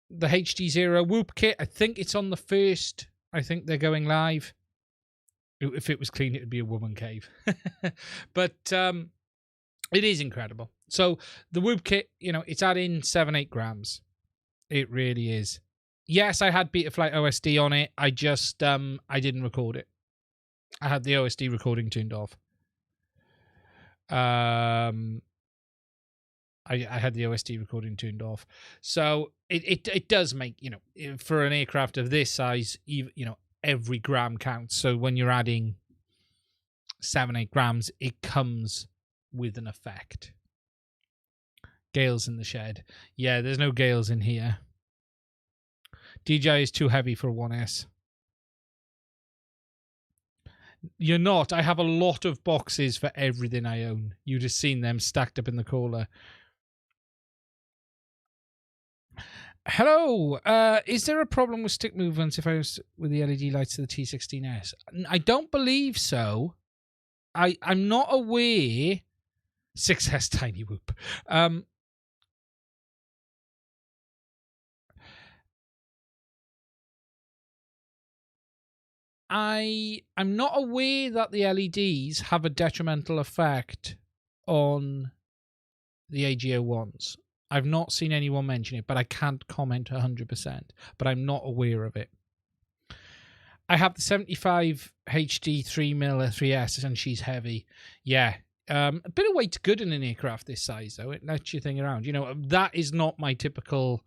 The HDZero Whoop kit, I think it's on the 1st. I think they're going live. If it was clean, it would be a woman cave. But it is incredible. So, the Whoop kit, it's adding 7-8 grams. It really is. Yes, I had Betaflight OSD on it. I just, I didn't record it. I had the OSD recording turned off. I had the OSD recording turned off, so it does make, for an aircraft of this size, every gram counts. So when you're adding 7-8 grams, it comes with an effect. Gales in the shed. Yeah, there's no gales in here. DJI is too heavy for a 1S. You're not. I have a lot of boxes for everything I own. You'd have seen them stacked up in the corner. Hello. Is there a problem with stick movements if I was with the LED lights of the T16S? I don't believe so. I'm not aware. 6S Tiny Whoop. I'm not aware that the LEDs have a detrimental effect on the AG01s. I've not seen anyone mention it, but I can't comment 100%. But I'm not aware of it. I have the 75 HD 3mm 3S, and she's heavy. Yeah. A bit of weight's good in an aircraft this size, though. It lets you thing around. That is not my typical...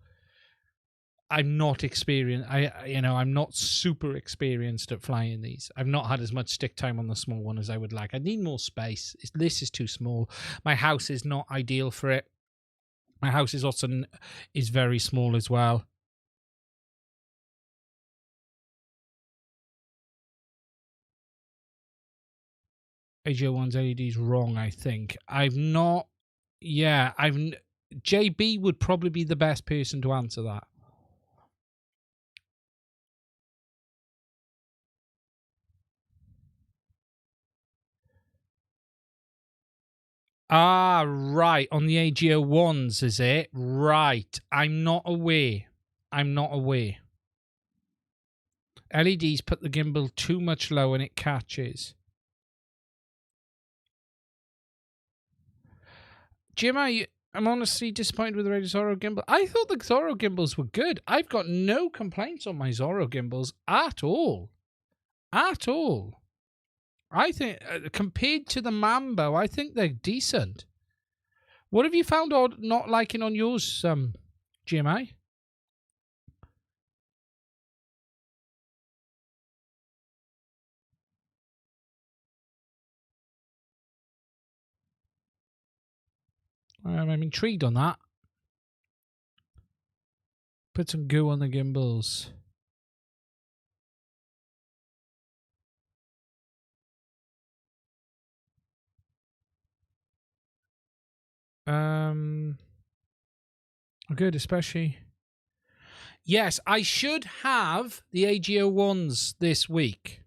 I'm not experienced. I'm not super experienced at flying these. I've not had as much stick time on the small one as I would like. I need more space. This is too small. My house is not ideal for it. My house is also very small as well. AG01's LED's wrong, I think. I've not... Yeah, JB would probably be the best person to answer that. Ah, right. On the AG01s, is it? Right. I'm not aware. LEDs put the gimbal too much low and it catches. Jim, I'm honestly disappointed with the Zorro gimbal. I thought the Zorro gimbals were good. I've got no complaints on my Zorro gimbals at all. At all. I think, compared to the Mambo, I think they're decent. What have you found not liking on yours, GMI? I'm intrigued on that. Put some goo on the gimbals. Good, especially. Yes, I should have the AG01s this week.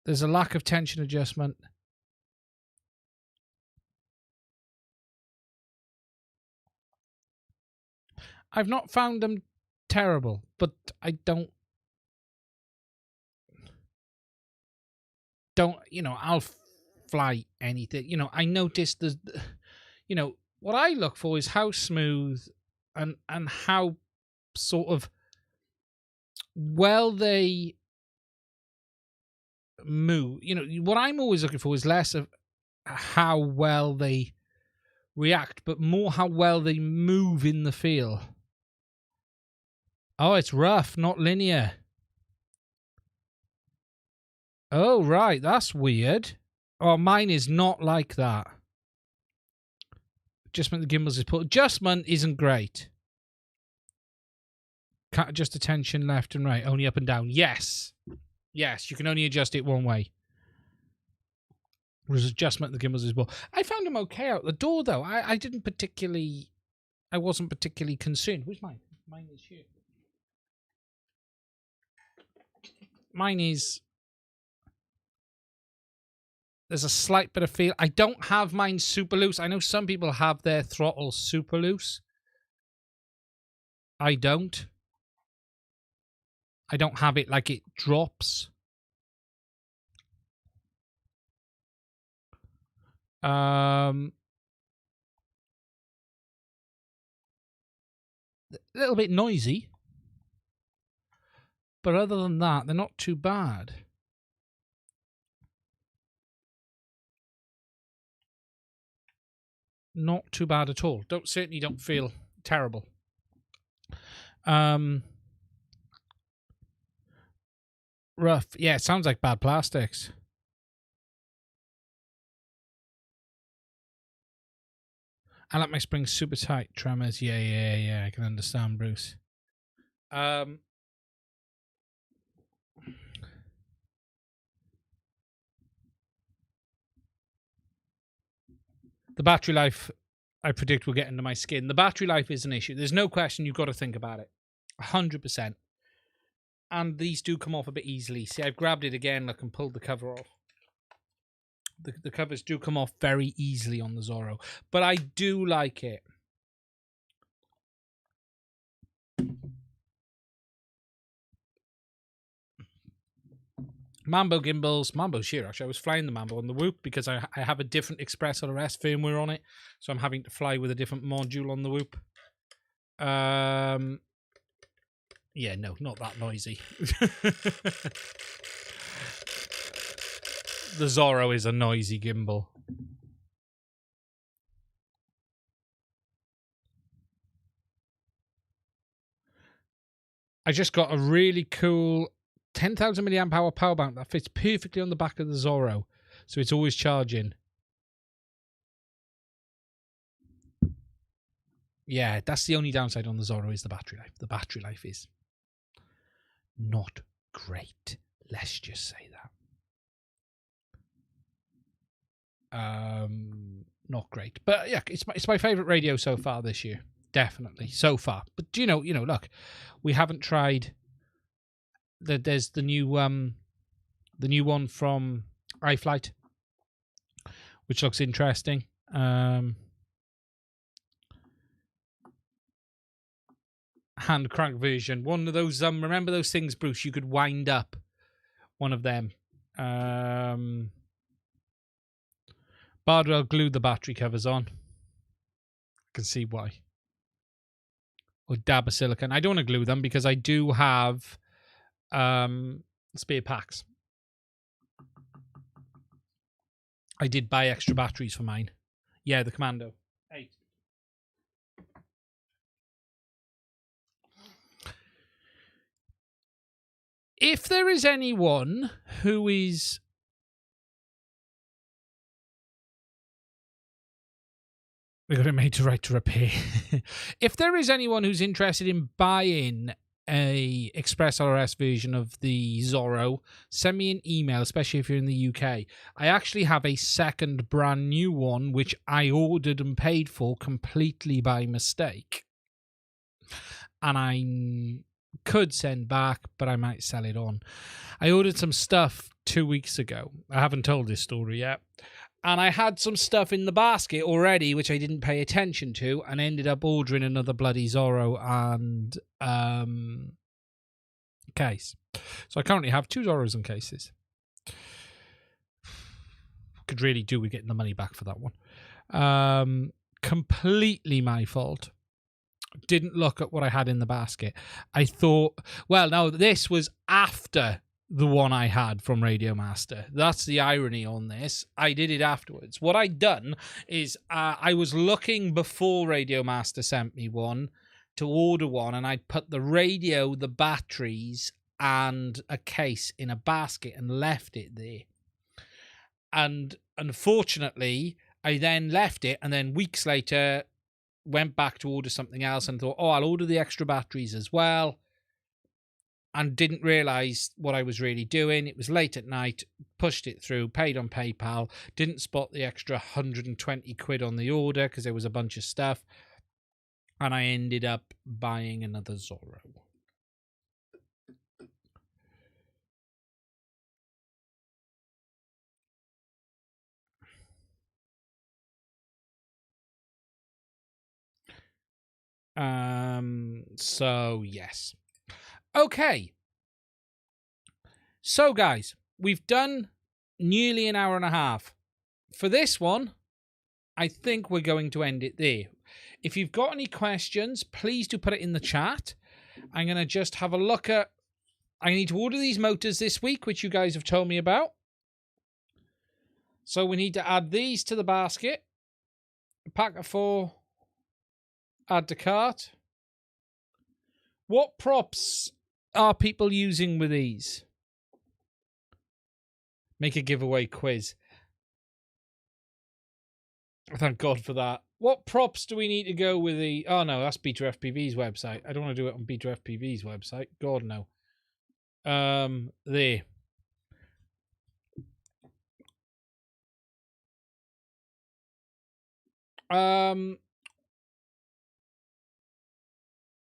There's a lack of tension adjustment. I've not found them terrible, but I don't don't, I'll fly anything. I noticed there's, what I look for is how smooth and how sort of well they move. What I'm always looking for is less of how well they react, but more how well they move in the feel. Oh, it's rough, not linear. Oh, right, that's weird. Oh, mine is not like that. Adjustment of the gimbals is put. Adjustment isn't great. Can't adjust the tension left and right, only up and down. Yes. Yes, you can only adjust it one way. Whereas adjustment of the gimbals is well. I found them okay out the door, though. I wasn't particularly concerned. Where's mine? Mine is here. Mine is... There's a slight bit of feel. I don't have mine super loose. I know some people have their throttle super loose. I don't. I don't have it like it drops. A little bit noisy. But other than that, they're not too bad. Not too bad at all. Certainly don't feel terrible. Rough. Yeah, it sounds like bad plastics. I like my springs super tight. Tremors. Yeah. I can understand, Bruce. The battery life, I predict, will get into my skin. The battery life is an issue. There's no question. You've got to think about it. 100%. And these do come off a bit easily. See, I've grabbed it again. Look, and pulled the cover off. The covers do come off very easily on the Zorro. But I do like it. Mambo gimbals. Mambo's here, actually. I was flying the Mambo on the Whoop because I have a different Express RS firmware on it. So I'm having to fly with a different module on the Whoop. Yeah, no, not that noisy. The Zorro is a noisy gimbal. I just got a really cool 10,000 milliamp hour power bank that fits perfectly on the back of the Zorro. So it's always charging. Yeah, that's the only downside on the Zorro is the battery life. The battery life is not great. Let's just say that. Not great. But yeah, it's my favorite radio so far this year. Definitely. So far. But look, we haven't tried there's the new one from iFlight, which looks interesting. Hand crank version. One of those remember those things, Bruce, you could wind up one of them. Bardwell glued the battery covers on. I can see why. Or dab of silicone. I don't want to glue them because I do have spare packs. I did buy extra batteries for mine. Yeah, the Commando 8. If there is anyone who is we got it made to right to repair. If there is anyone who's interested in buying a Express RS version of the Zorro, send me an email, especially if you're in the UK. I actually have a second brand new one, which I ordered and paid for completely by mistake. And I could send back, but I might sell it on. I ordered some stuff 2 weeks ago. I haven't told this story yet. And I had some stuff in the basket already, which I didn't pay attention to, and ended up ordering another bloody Zorro and case. So I currently have 2 Zorros and cases. could really do with getting the money back for that one. Completely my fault. Didn't look at what I had in the basket. I thought, well, no, this was after the one I had from Radio Master. That's the irony on this. I did it afterwards. What I'd done is I was looking before Radio Master sent me one to order one, and I'd put the radio, the batteries, and a case in a basket and left it there. And unfortunately, I then left it, and then weeks later went back to order something else and thought, oh, I'll order the extra batteries as well. And didn't realise what I was really doing. It was late at night, pushed it through, paid on PayPal, didn't spot the extra 120 quid on the order because there was a bunch of stuff. And I ended up buying another Zorro. So yes. Okay. So guys, we've done nearly an hour and a half. For this one, I think we're going to end it there. If you've got any questions, please do put it in the chat. I'm going to just have a look at... I need to order these motors this week, which you guys have told me about. So we need to add these to the basket. A pack of 4. Add to cart. What props are people using with these? Make a giveaway quiz. Thank God for that. What props do we need to go with the... Oh, no, that's Beta FPV's website. I don't want to do it on Beta FPV's website. God, no. There.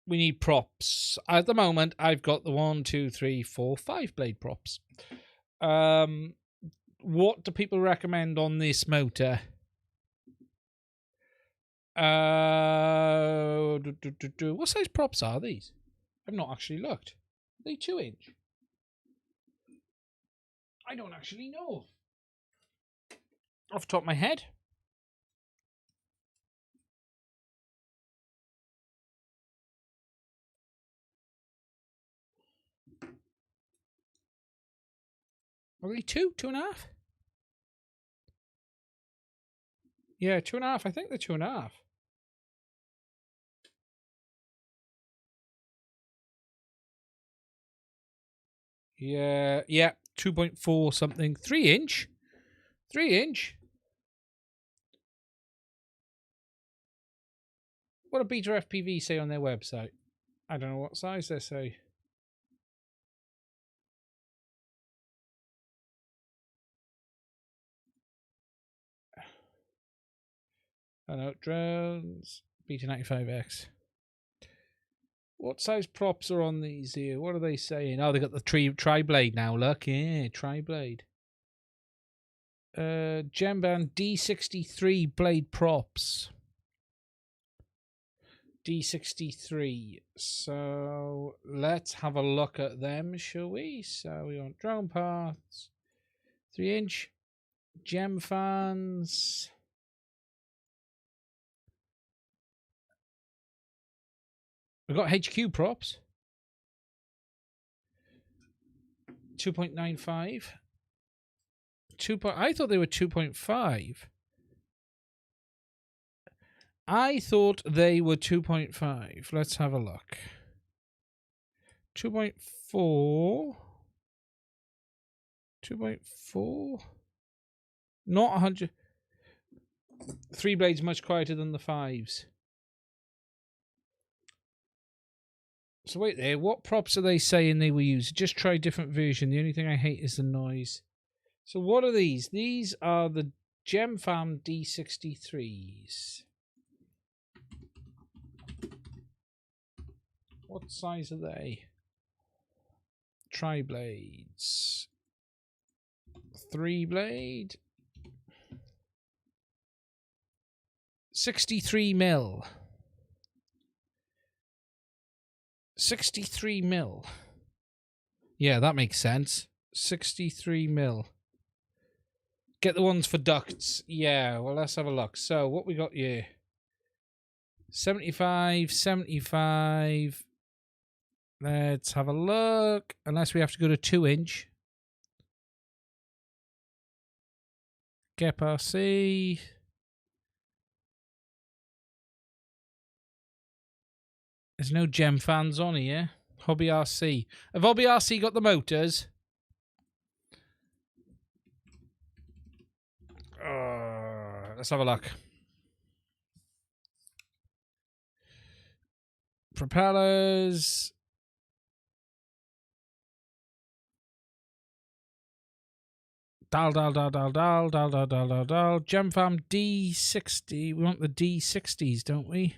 We need props. At the moment, I've got the 1, 2, 3, 4, 5 blade props. What do people recommend on this motor? What size props are these? I've not actually looked. Are they 2-inch? I don't actually know. Off the top of my head. Are they 2.5? Yeah, 2.5. I think they're 2.5. Yeah, 2.4 something. 3-inch. 3-inch. What do Beta FPV say on their website? I don't know what size they say. I know, drones, Beta 95X. What size props are on these here? What are they saying? Oh, they got the tri-blade now, look. Yeah, tri-blade. Gemban D63 blade props. D63. So let's have a look at them, shall we? So we want drone parts. 3-inch. Gem fans. We've got HQ props. 2.95. I thought they were 2.5. I thought they were 2.5. Let's have a look. 2.4. 2.4. Not 100. 3 blades much quieter than the 5s. So wait there, what props are they saying they will use? Just try a different version. The only thing I hate is the noise. So what are these? These are the GemFam D63s. What size are they? Tri-blades. 3-blade. 63 mil. 63 mil. Yeah, that makes sense. 63 mil. Get the ones for ducts. Yeah, well, let's have a look. So, what we got here? 75, 75. Let's have a look. Unless we have to go to 2-inch. Gep RC. There's no gem fans on here. Hobby RC. Have Hobby RC got the motors? Let's have a look. Propellers. Gem Farm D60. We want the D60s, don't we?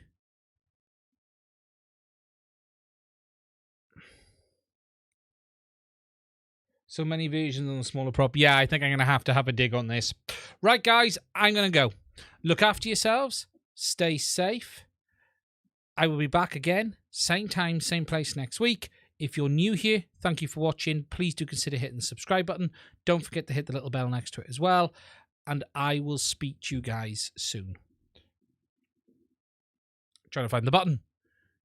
So many versions on the smaller prop. Yeah, I think I'm going to have a dig on this. Right, guys, I'm going to go. Look after yourselves. Stay safe. I will be back again, same time, same place next week. If you're new here, thank you for watching. Please do consider hitting the subscribe button. Don't forget to hit the little bell next to it as well. And I will speak to you guys soon. Trying to find the button.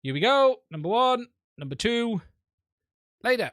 Here we go. Number 1. Number 2. Later.